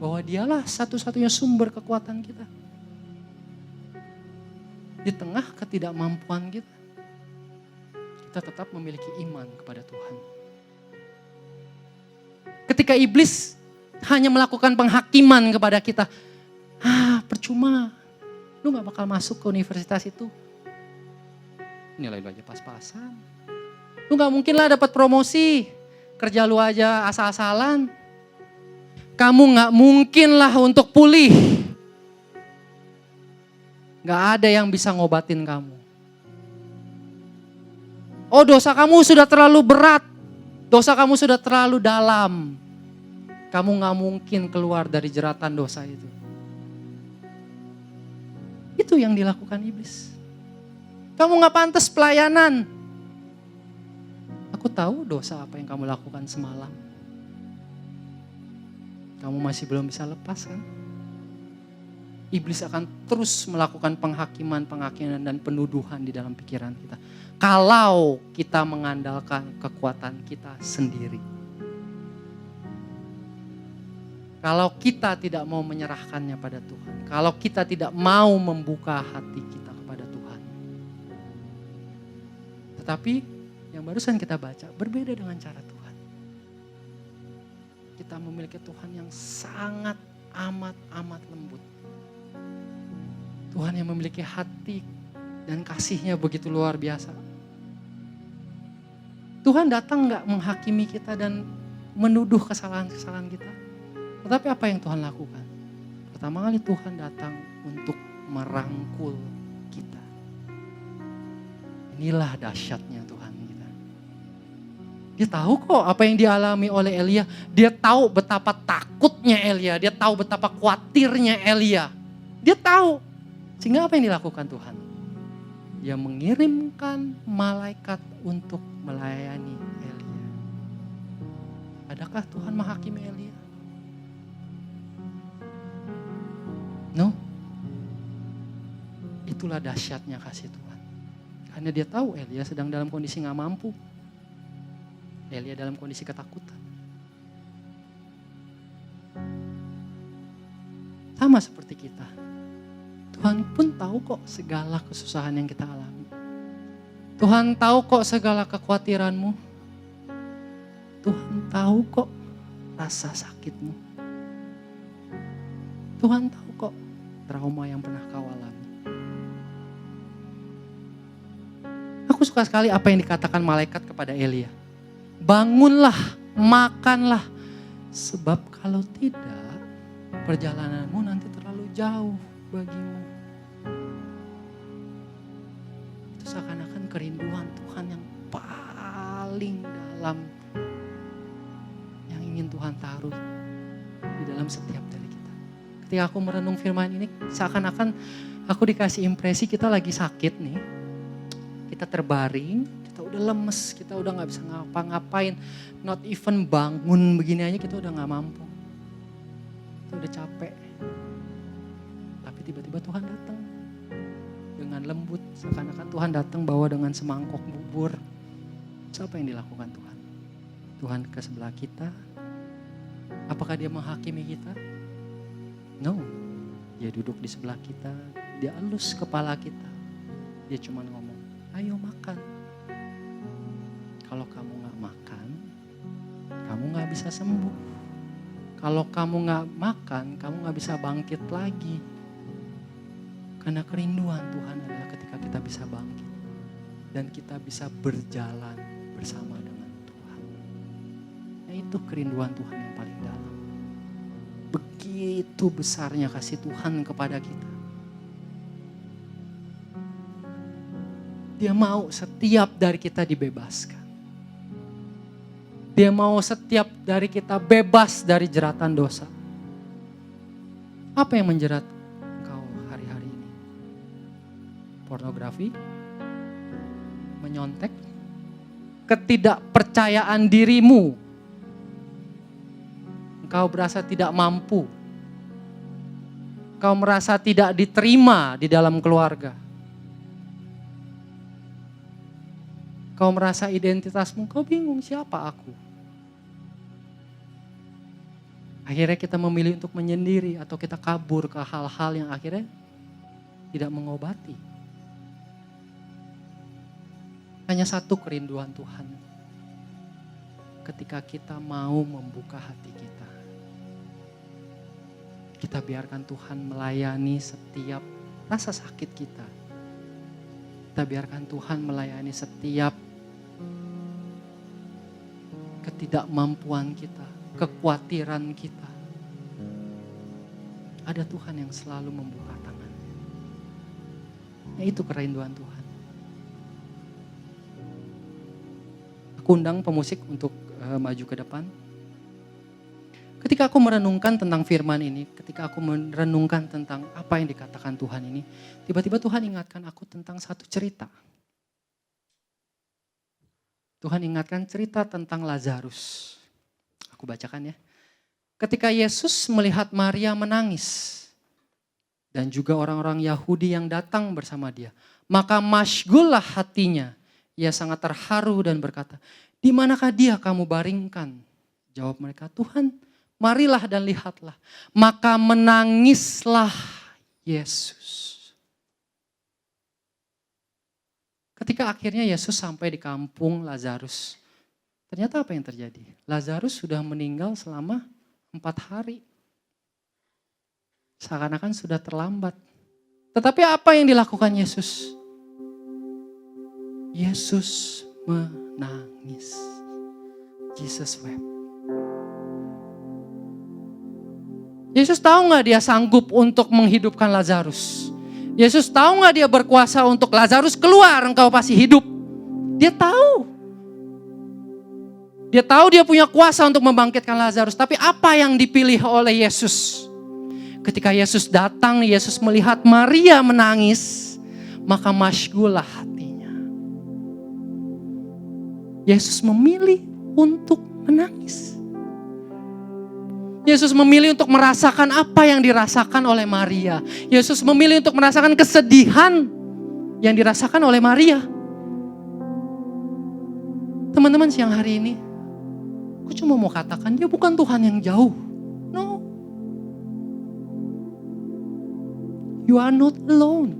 Bahwa dialah satu-satunya sumber kekuatan kita. Di tengah ketidakmampuan kita. Kita tetap memiliki iman kepada Tuhan. Ketika iblis hanya melakukan penghakiman kepada kita. Percuma. Lu gak bakal masuk ke universitas itu. Nilai lu aja pas-pasan. Lu gak mungkin lah dapat promosi. Kerja lu aja asal-asalan. Kamu gak mungkin lah untuk pulih. Gak ada yang bisa ngobatin kamu. Oh, dosa kamu sudah terlalu berat. Dosa kamu sudah terlalu dalam. Kamu gak mungkin keluar dari jeratan dosa itu. Itu yang dilakukan iblis. Kamu gak pantas pelayanan. Aku tahu dosa apa yang kamu lakukan semalam. Kamu masih belum bisa lepas kan? Iblis akan terus melakukan penghakiman dan penuduhan di dalam pikiran kita. Kalau kita mengandalkan kekuatan kita sendiri. Kalau kita tidak mau menyerahkannya pada Tuhan. Kalau kita tidak mau membuka hati kita kepada Tuhan. Tetapi yang barusan kita baca berbeda dengan cara Tuhan. Kita memiliki Tuhan yang sangat amat lembut. Tuhan yang memiliki hati dan kasihnya begitu luar biasa. Tuhan datang gak menghakimi kita dan menuduh kesalahan-kesalahan kita. Tetapi apa yang Tuhan lakukan? Pertama kali Tuhan datang untuk merangkul kita. Inilah dahsyatnya Tuhan kita. Dia tahu kok apa yang dialami oleh Elia. Dia tahu betapa takutnya Elia. Dia tahu betapa khawatirnya Elia. Dia tahu. Sehingga apa yang dilakukan Tuhan? Dia mengirimkan malaikat untuk melayani Elia. Adakah Tuhan menghakimi Elia? No. Itulah dahsyatnya kasih Tuhan. Karena dia tahu Elia sedang dalam kondisi gak mampu. Elia dalam kondisi ketakutan. Sama seperti kita. Tuhan pun tahu kok segala kesusahan yang kita alami. Tuhan tahu kok segala kekhawatiranmu. Tuhan tahu kok rasa sakitmu. Tuhan tahu kok trauma yang pernah kau alami. Aku suka sekali apa yang dikatakan malaikat kepada Elia. Bangunlah, makanlah. Sebab kalau tidak, perjalananmu nanti terlalu jauh bagimu. Itu seakan-akan kerinduan Tuhan yang paling dalam. Yang ingin Tuhan taruh di dalam setiap dari kita. Ketika aku merenung firman ini, seakan-akan aku dikasih impresi kita lagi sakit nih. Kita terbaring, kita udah lemes, kita udah gak bisa ngapa-ngapain. Not even bangun begini aja kita udah gak mampu. Kita udah capek. Tapi tiba-tiba Tuhan datang dengan lembut. Seakan-akan Tuhan datang bawa dengan semangkok bubur. Siapa yang dilakukan Tuhan? Tuhan ke sebelah kita. Apakah dia menghakimi kita? No, dia duduk di sebelah kita, dia elus kepala kita. Dia cuma ngomong, ayo makan. Kalau kamu gak makan, kamu gak bisa sembuh. Kalau kamu gak makan, kamu gak bisa bangkit lagi. Karena kerinduan Tuhan adalah ketika kita bisa bangkit. Dan kita bisa berjalan bersama dengan Tuhan. Nah, itu kerinduan Tuhan yang paling dalam. Begitu besarnya kasih Tuhan kepada kita. Dia mau setiap dari kita dibebaskan. Dia mau setiap dari kita bebas dari jeratan dosa. Apa yang menjerat pornografi, menyontek, ketidakpercayaan dirimu. Engkau berasa tidak mampu. Engkau merasa tidak diterima di dalam keluarga. Kau merasa identitasmu, kau bingung siapa aku. Akhirnya kita memilih untuk menyendiri atau kita kabur ke hal-hal yang akhirnya tidak mengobati. Hanya satu kerinduan Tuhan. Ketika kita mau membuka hati kita. Kita biarkan Tuhan melayani setiap rasa sakit kita. Kita biarkan Tuhan melayani setiap ketidakmampuan kita, kekhawatiran kita. Ada Tuhan yang selalu membuka tangannya. Ya, itu kerinduan Tuhan. Aku undang pemusik untuk maju ke depan. Ketika aku merenungkan tentang firman ini, ketika aku merenungkan tentang apa yang dikatakan Tuhan ini, tiba-tiba Tuhan ingatkan aku tentang satu cerita. Tuhan ingatkan cerita tentang Lazarus. Aku bacakan ya. Ketika Yesus melihat Maria menangis, dan juga orang-orang Yahudi yang datang bersama dia, maka masyghullah hatinya. Ia sangat terharu dan berkata, "Di manakah dia kamu baringkan?" Jawab mereka, "Tuhan, marilah dan lihatlah." Maka menangislah Yesus. Ketika akhirnya Yesus sampai di kampung Lazarus, ternyata apa yang terjadi? Lazarus sudah meninggal selama 4 hari. Seakan-akan sudah terlambat. Tetapi apa yang dilakukan Yesus? Yesus menangis. Jesus wept. Yesus tahu gak dia sanggup untuk menghidupkan Lazarus? Yesus tahu gak dia berkuasa untuk Lazarus keluar, engkau pasti hidup? Dia tahu. Dia tahu dia punya kuasa untuk membangkitkan Lazarus. Tapi apa yang dipilih oleh Yesus? Ketika Yesus datang, Yesus melihat Maria menangis, maka masyghullah hatinya. Yesus memilih untuk menangis. Yesus memilih untuk merasakan apa yang dirasakan oleh Maria. Yesus memilih untuk merasakan kesedihan yang dirasakan oleh Maria. Teman-teman, siang hari ini, aku cuma mau katakan dia bukan Tuhan yang jauh. No. You are not alone.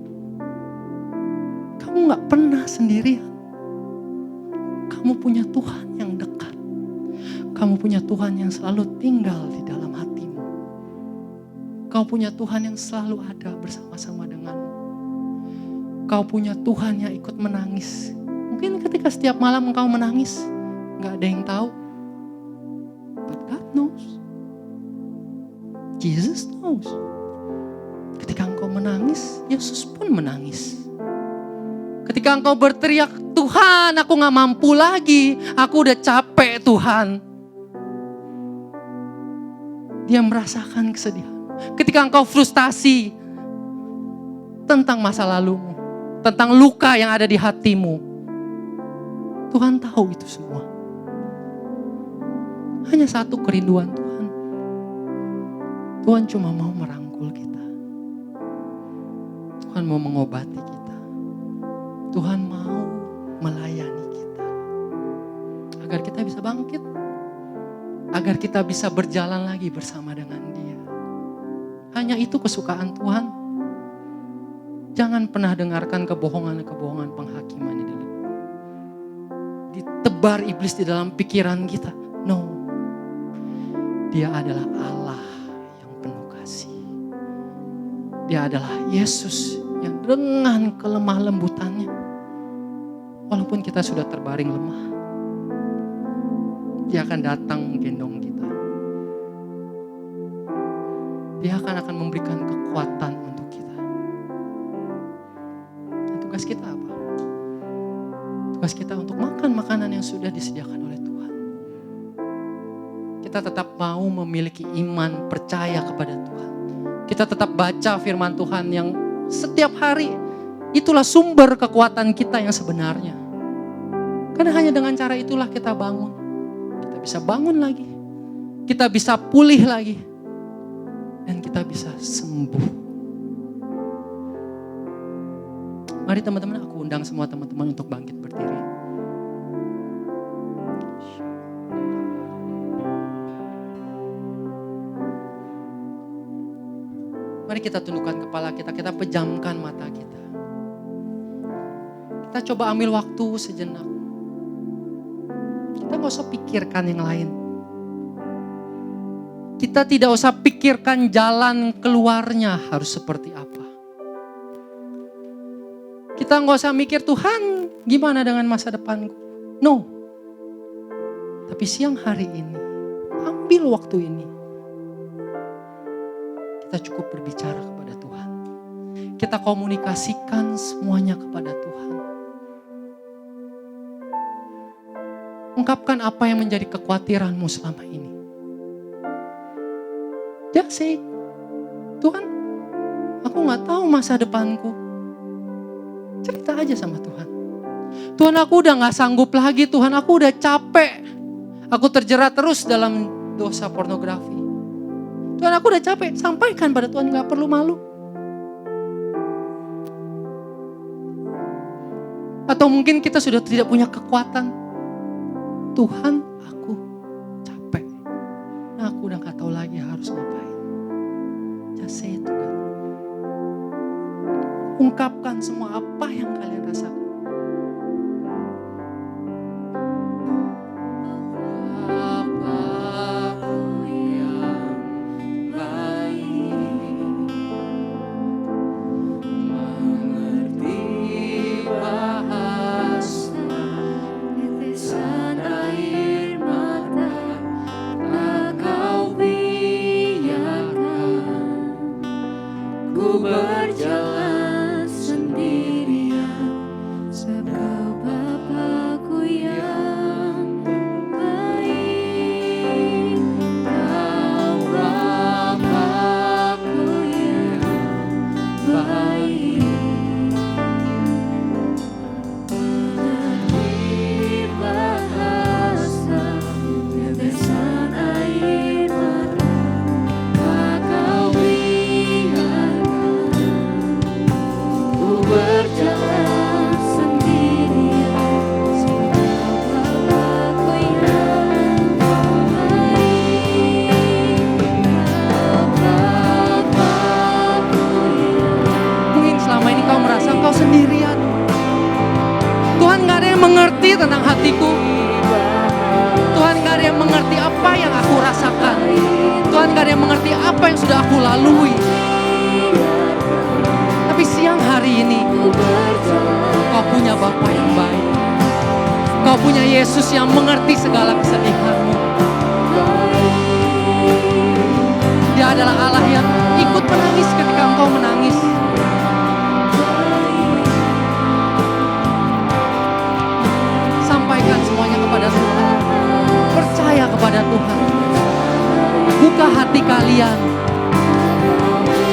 Kamu gak pernah sendirian. Kamu punya Tuhan yang dekat. Kamu punya Tuhan yang selalu tinggal di dalam hatimu. Kau punya Tuhan yang selalu ada bersama-sama denganmu. Kau punya Tuhan yang ikut menangis. Mungkin ketika setiap malam engkau menangis, gak ada yang tahu. But God knows. Jesus knows. Ketika engkau menangis, Yesus pun menangis. Ketika engkau berteriak, "Tuhan, aku gak mampu lagi. Aku udah capek, Tuhan." Dia merasakan kesedihan. Ketika engkau frustasi tentang masa lalumu, tentang luka yang ada di hatimu, Tuhan tahu itu semua. Hanya satu kerinduan Tuhan. Tuhan cuma mau merangkul kita. Tuhan mau mengobati kita. Tuhan mau melayani kita. Agar kita bisa bangkit. Agar kita bisa berjalan lagi bersama dengan Dia. Hanya itu kesukaan Tuhan. Jangan pernah dengarkan kebohongan-kebohongan penghakiman ini. Ditebar iblis di dalam pikiran kita. No. Dia adalah Allah yang penuh kasih. Dia adalah Yesus yang dengan kelemah lembutannya, walaupun kita sudah terbaring lemah, Dia akan datang menggendong kita. Dia akan memberikan kekuatan untuk kita. Dan tugas kita apa? Tugas kita untuk makan makanan yang sudah disediakan oleh Tuhan. Kita tetap mau memiliki iman, percaya kepada Tuhan. Kita tetap baca firman Tuhan yang setiap hari Itulah sumber kekuatan kita yang sebenarnya. Karena hanya dengan cara itulah kita bangun. Kita bisa bangun lagi. Kita bisa pulih lagi. Dan kita bisa sembuh. Mari teman-teman, aku undang semua teman-teman untuk bangkit berdiri. Mari kita tundukkan kepala kita, kita pejamkan mata kita. Kita coba ambil waktu sejenak. Kita gak usah pikirkan yang lain. Kita tidak usah pikirkan jalan keluarnya harus seperti apa. Kita gak usah mikir, Tuhan gimana dengan masa depanku. No. Tapi siang hari ini, ambil waktu ini. Kita cukup berbicara kepada Tuhan. Kita komunikasikan semuanya kepada Tuhan. Ungkapkan apa yang menjadi kekhawatiranmu selama ini. Just say, Tuhan, aku gak tahu masa depanku. Cerita aja sama Tuhan. Tuhan, aku udah gak sanggup lagi. Tuhan, aku udah capek. Aku terjerat terus dalam dosa pornografi. Tuhan, aku udah capek. Sampaikan pada Tuhan, gak perlu malu. Atau mungkin kita sudah tidak punya kekuatan. Tuhan, aku capek. Nah, aku udah gak tahu lagi harus ngapain. Just say it, Tuhan. Ungkapkan semua apa yang kalian rasakan. Berjalan sendirian, sebab Bapa-Ku yang baik. Kau Bapa-Ku yang baik. Mengerti bahasa tetesan air mata, tak kau berjalan sendirian, sebab Bapa-Ku yang baik. Bapa-Ku yang... Mungkin selama ini kau merasa kau sendirian. Tuhan gak ada yang mengerti tentang hatiku. Tuhan gak ada yang mengerti apa yang aku rasakan. Tuhan gak ada yang mengerti apa yang sudah aku lalui. Tapi siang hari ini, kau punya Bapa yang baik. Kau punya Yesus yang mengerti segala kesedihanmu. Dia adalah Allah yang ikut menangis ketika engkau menangis. Sampaikan semuanya kepada Tuhan. Percaya kepada Tuhan. Buka hati kalian.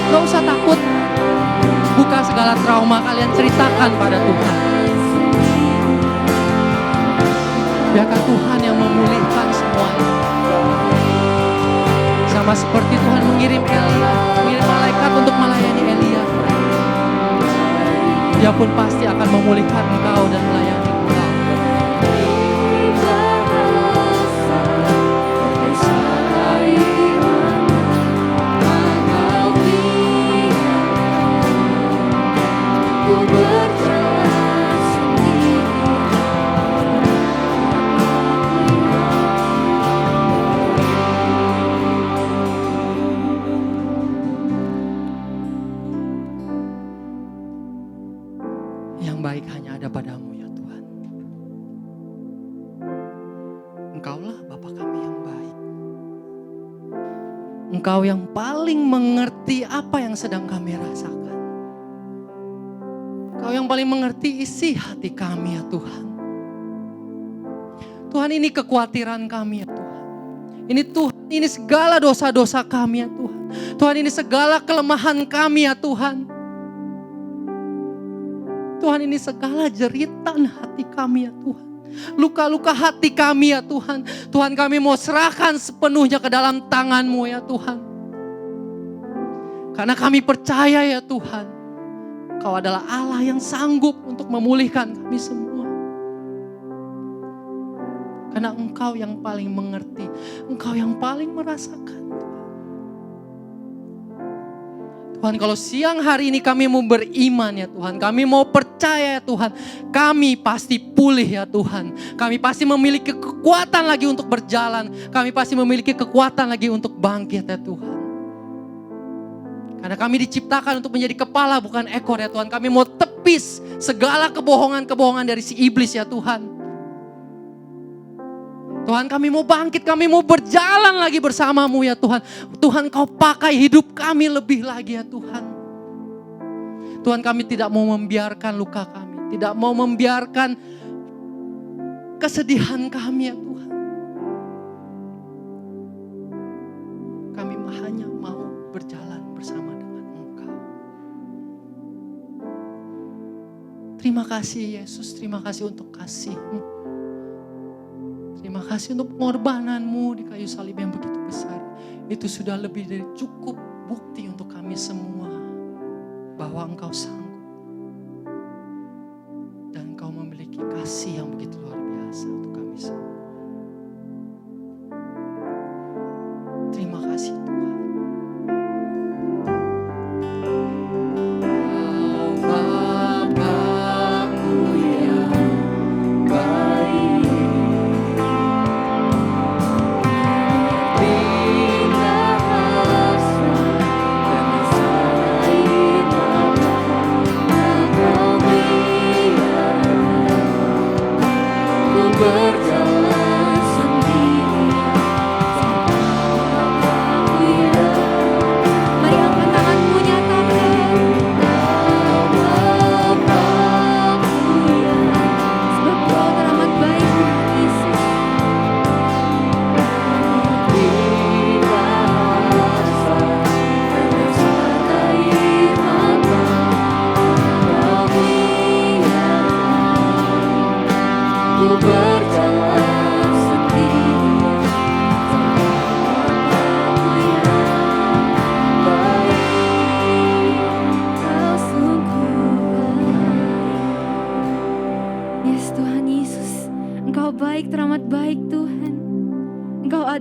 Gak usah takut. Buka segala trauma kalian, ceritakan pada Tuhan. Biarkan Tuhan yang memulihkan semuanya. Sama seperti Tuhan mengirim Elia, mengirim malaikat untuk melayani Elia. Dia pun pasti akan memulihkan engkau dan melayani engkau. Yang baik hanya ada padamu ya Tuhan. Engkaulah Bapa kami yang baik. Engkau yang paling mengerti apa yang sedang kami rasakan. Engkau yang paling mengerti isi hati kami ya Tuhan. Tuhan, ini kekhawatiran kami ya Tuhan. Ini Tuhan, ini segala dosa-dosa kami ya Tuhan. Tuhan, ini segala kelemahan kami ya Tuhan. Tuhan, ini segala jeritan hati kami ya Tuhan. Luka-luka hati kami ya Tuhan. Tuhan, kami mau serahkan sepenuhnya ke dalam tangan-Mu ya Tuhan. Karena kami percaya ya Tuhan, Kau adalah Allah yang sanggup untuk memulihkan kami semua. Karena Engkau yang paling mengerti, Engkau yang paling merasakan. Tuhan, kalau siang hari ini kami mau beriman ya Tuhan, kami mau percaya ya Tuhan, kami pasti pulih ya Tuhan. Kami pasti memiliki kekuatan lagi untuk berjalan, kami pasti memiliki kekuatan lagi untuk bangkit ya Tuhan. Karena kami diciptakan untuk menjadi kepala bukan ekor ya Tuhan. Kami mau tepis segala kebohongan-kebohongan dari si iblis ya Tuhan. Tuhan, kami mau bangkit, kami mau berjalan lagi bersama-Mu ya Tuhan. Tuhan, Kau pakai hidup kami lebih lagi ya Tuhan. Tuhan, kami tidak mau membiarkan luka kami, tidak mau membiarkan kesedihan kami ya Tuhan. Kami hanya mau berjalan bersama dengan Engkau. Terima kasih Yesus, terima kasih untuk kasih-Mu. Terima kasih untuk pengorbanan-Mu di kayu salib yang begitu besar. Itu sudah lebih dari cukup bukti untuk kami semua bahwa Engkau sanggup. Dan Engkau memiliki kasih yang begitu luar biasa untuk kami semua. Terima kasih Tuhan.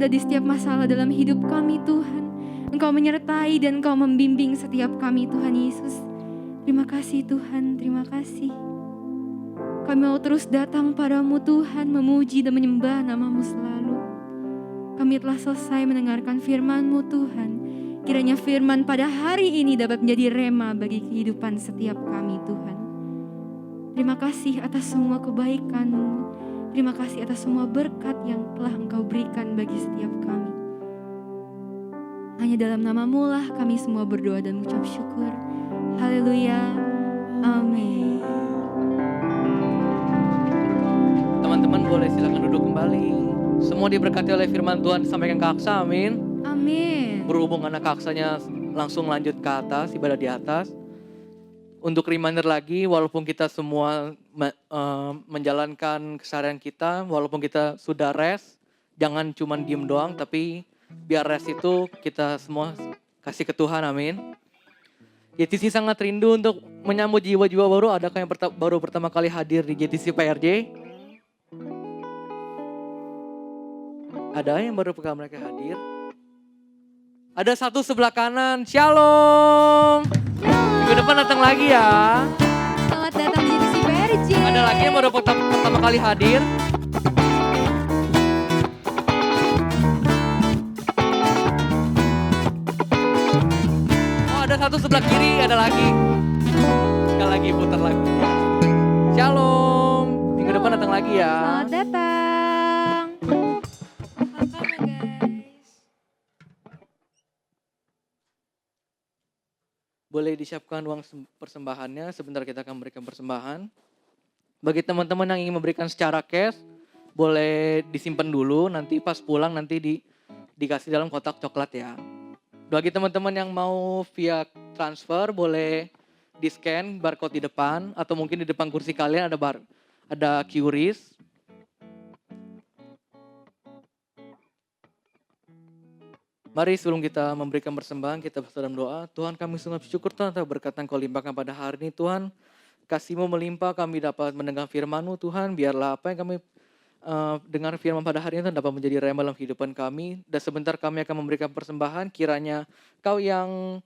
Di setiap masalah dalam hidup kami Tuhan. Engkau menyertai dan Engkau membimbing setiap kami Tuhan Yesus. Terima kasih Tuhan, terima kasih. Kami mau terus datang padamu Tuhan, memuji dan menyembah nama-Mu selalu. Kami telah selesai mendengarkan firman-Mu Tuhan. Kiranya firman pada hari ini dapat menjadi rema bagi kehidupan setiap kami Tuhan. Terima kasih atas semua kebaikan-Mu. Terima kasih atas semua berkat yang telah Engkau berikan bagi setiap kami. Hanya dalam nama-Mu lah kami semua berdoa dan mengucap syukur. Haleluya. Amin. Teman-teman boleh silakan duduk kembali. Semua diberkati oleh firman Tuhan disampaikan ke Aksa, amin. Amin. Berhubung anak Aksanya langsung lanjut ke atas, ibadah di atas. Untuk reminder lagi, walaupun kita semua menjalankan keseharian kita, walaupun kita sudah rest, jangan cuma diem doang, tapi biar rest itu kita semua kasih ke Tuhan, amin. JTC sangat rindu untuk menyambut jiwa-jiwa baru. Adakah yang baru pertama kali hadir di JTC PRJ? Ada yang baru pertama kali hadir? Ada satu sebelah kanan, Shalom. Minggu depan datang lagi ya. Selamat datang di JTC PRJ. Ada lagi yang baru pertama kali hadir? Oh, ada satu sebelah kiri, ada lagi. Sekali lagi putar lagi. Shalom. Minggu depan datang lagi ya. Selamat datang. Welcome ya guys. Boleh disiapkan uang persembahannya, sebentar kita akan memberikan persembahan. Bagi teman-teman yang ingin memberikan secara cash, boleh disimpan dulu, nanti pas pulang nanti dikasih dalam kotak coklat ya. Bagi teman-teman yang mau via transfer, boleh di scan barcode di depan atau mungkin di depan kursi kalian ada QRIS. Mari sebelum kita memberikan persembahan, kita bersama dalam doa. Tuhan, kami sungguh bersyukur Tuhan atas berkat yang Kau limpahkan pada hari ini Tuhan. Kasih-Mu melimpah, kami dapat mendengar firman-Mu Tuhan. Biarlah apa yang kami dengar firman pada hari ini Tuhan dapat menjadi rema dalam kehidupan kami. Dan sebentar kami akan memberikan persembahan, kiranya Kau yang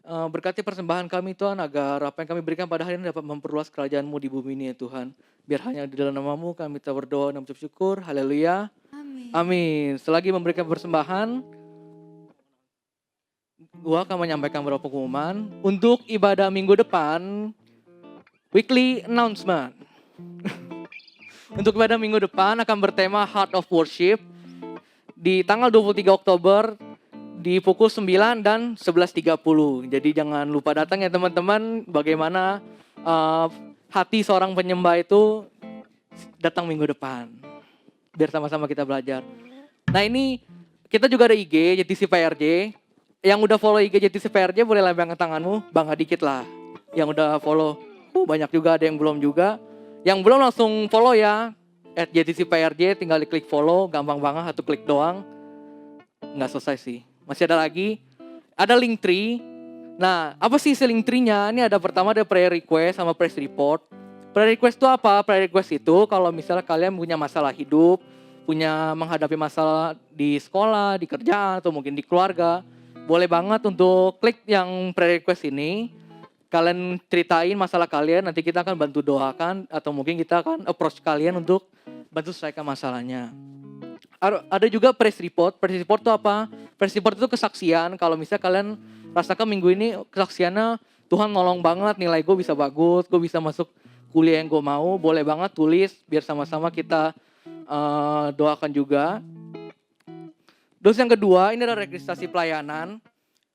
berkati persembahan kami Tuhan, agar apa yang kami berikan pada hari ini dapat memperluas kerajaan-Mu di bumi ini ya Tuhan. Biar hanya di dalam nama-Mu kami kita berdoa dan mengucap syukur. Haleluya. Amin. Selagi memberikan persembahan, gua akan menyampaikan beberapa pengumuman untuk ibadah minggu depan, weekly announcement. Untuk ibadah minggu depan akan bertema Heart of Worship di tanggal 23 Oktober di pukul 9 dan 11.30. Jadi jangan lupa datang ya teman-teman. Bagaimana hati seorang penyembah itu datang minggu depan. Biar sama-sama kita belajar. Nah ini kita juga ada IG JTC PRJ. Yang udah follow IG JTC PRJ boleh lambaikan tanganmu, bangga dikit lah. Yang udah follow, banyak juga, ada yang belum juga. Yang belum langsung follow ya, @JTC PRJ, tinggal diklik follow, gampang banget, satu klik doang. Nggak selesai sih, masih ada lagi. Ada link tree. Nah, apa sih isi link tree-nya? Ini ada pertama ada prayer request sama praise report. Prayer request itu apa? Prayer request itu kalau misalnya kalian punya masalah hidup, punya menghadapi masalah di sekolah, di kerjaan, atau mungkin di keluarga, boleh banget untuk klik yang prayer request ini. Kalian ceritain masalah kalian, nanti kita akan bantu doakan. Atau mungkin kita akan approach kalian untuk bantu selesaikan masalahnya. Ada juga praise report. Praise report itu apa? Praise report itu kesaksian. Kalau misalnya kalian rasakan minggu ini kesaksiannya, Tuhan nolong banget, nilai gue bisa bagus, gue bisa masuk kuliah yang gue mau. Boleh banget tulis, biar sama-sama kita doakan juga. Terus yang kedua, ini ada registrasi pelayanan.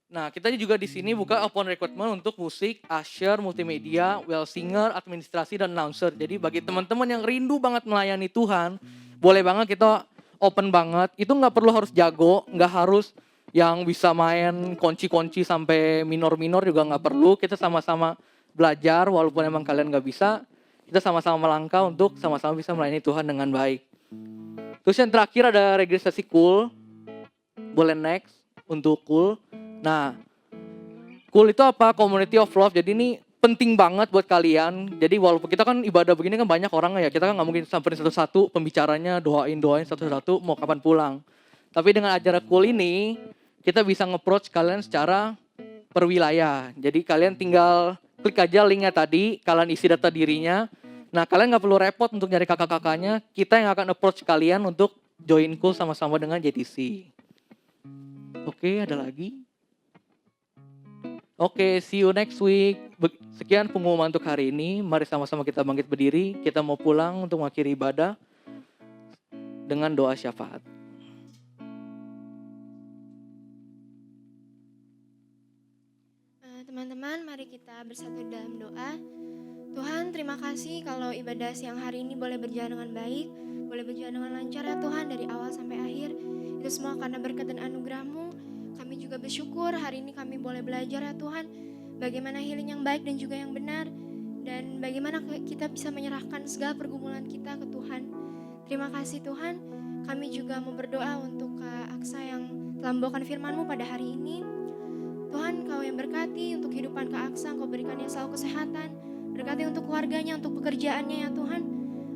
Nah, kita juga di sini buka open recruitment untuk musik, usher, multimedia, well singer, administrasi, dan announcer. Jadi bagi teman-teman yang rindu banget melayani Tuhan, boleh banget kita open banget. Itu nggak perlu harus jago, nggak harus yang bisa main kunci-kunci sampai minor-minor juga nggak perlu. Kita sama-sama belajar, walaupun emang kalian nggak bisa, kita sama-sama melangkah untuk sama-sama bisa melayani Tuhan dengan baik. Terus yang terakhir ada registrasi cool. Boleh next untuk cool. Nah, cool itu apa? Community of love. Jadi ini penting banget buat kalian. Jadi walaupun kita kan ibadah begini kan banyak orang ya. Kita kan gak mungkin samperin satu-satu pembicaranya, doain satu-satu mau kapan pulang. Tapi dengan acara cool ini, kita bisa nge-approach kalian secara per wilayah. Jadi kalian tinggal klik aja linknya tadi, kalian isi data dirinya. Nah, kalian gak perlu repot untuk nyari kakak-kakaknya. Kita yang akan approach kalian untuk join cool sama-sama dengan JTC. Oke, ada lagi? Oke, see you next week. Sekian pengumuman untuk hari ini. Mari sama-sama kita bangkit berdiri. Kita mau pulang untuk mengakhiri ibadah dengan doa syafaat. Teman-teman, mari kita bersatu dalam doa. Tuhan, terima kasih kalau ibadah siang hari ini boleh berjalan dengan baik, boleh berjalan dengan lancar ya Tuhan, dari awal sampai akhir. Itu semua karena berkat dan anugerah-Mu. Kami juga bersyukur hari ini kami boleh belajar ya Tuhan, bagaimana healing yang baik dan juga yang benar, dan bagaimana kita bisa menyerahkan segala pergumulan kita ke Tuhan. Terima kasih Tuhan. Kami juga mau berdoa untuk Kak Aksa yang telah membawakan firman-Mu pada hari ini. Tuhan, Kau yang berkati untuk kehidupan Kak Aksa, Kau berikannya selalu kesehatan, berkati untuk keluarganya, untuk pekerjaannya ya Tuhan.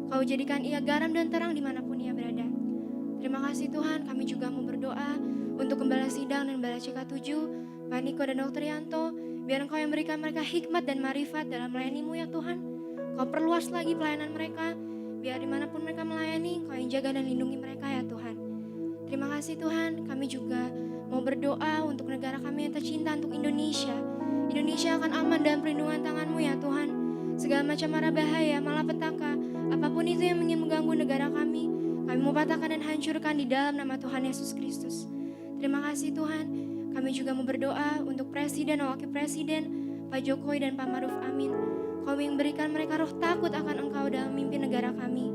Kau jadikan ia garam dan terang dimanapun ia berada. Terima kasih Tuhan, kami juga mau berdoa untuk Gembala Sidang dan Gembala CK7, Pak Niko dan Dr. Yanto. Biar Engkau yang berikan mereka hikmat dan marifat dalam melayani-Mu ya Tuhan. Kau perluas lagi pelayanan mereka, biar dimanapun mereka melayani, Kau yang jaga dan lindungi mereka ya Tuhan. Terima kasih Tuhan, kami juga mau berdoa untuk negara kami yang tercinta, untuk Indonesia. Indonesia akan aman dalam perlindungan tangan-Mu ya Tuhan. Segala macam mara bahaya, malapetaka, apapun itu yang ingin mengganggu negara kami mau patahkan dan hancurkan di dalam nama Tuhan Yesus Kristus. Terima kasih Tuhan. Kami juga mau berdoa untuk Presiden dan Wakil Presiden, Pak Jokowi dan Pak Maruf Amin. Kau yang berikan mereka roh takut akan Engkau dalam memimpin negara kami.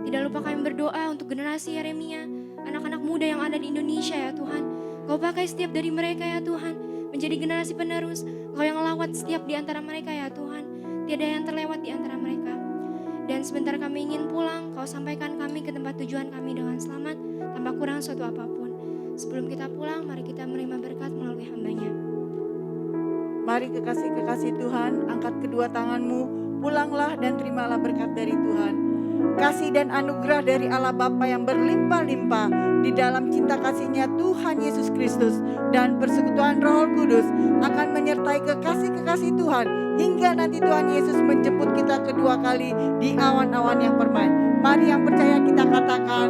Tidak lupa kami berdoa untuk generasi Yeremia, anak-anak muda yang ada di Indonesia ya Tuhan. Kau pakai setiap dari mereka ya Tuhan. menjadi generasi penerus. Engkau yang lawat setiap di antara mereka ya Tuhan. Tiada yang terlewat di antara mereka. Dan sebentar kami ingin pulang, Kau sampaikan kami ke tempat tujuan kami dengan selamat, tanpa kurang suatu apapun. Sebelum kita pulang, mari kita menerima berkat melalui hamba-Nya. Mari kekasih-kekasih Tuhan, angkat kedua tanganmu, pulanglah dan terimalah berkat dari Tuhan. Kasih dan anugerah dari Allah Bapa yang berlimpah-limpah di dalam cinta kasih-Nya Tuhan Yesus Kristus dan persekutuan Roh Kudus akan menyertai kekasih-kekasih Tuhan hingga nanti Tuhan Yesus menjemput kita kedua kali di awan-awan yang permai. Mari yang percaya kita katakan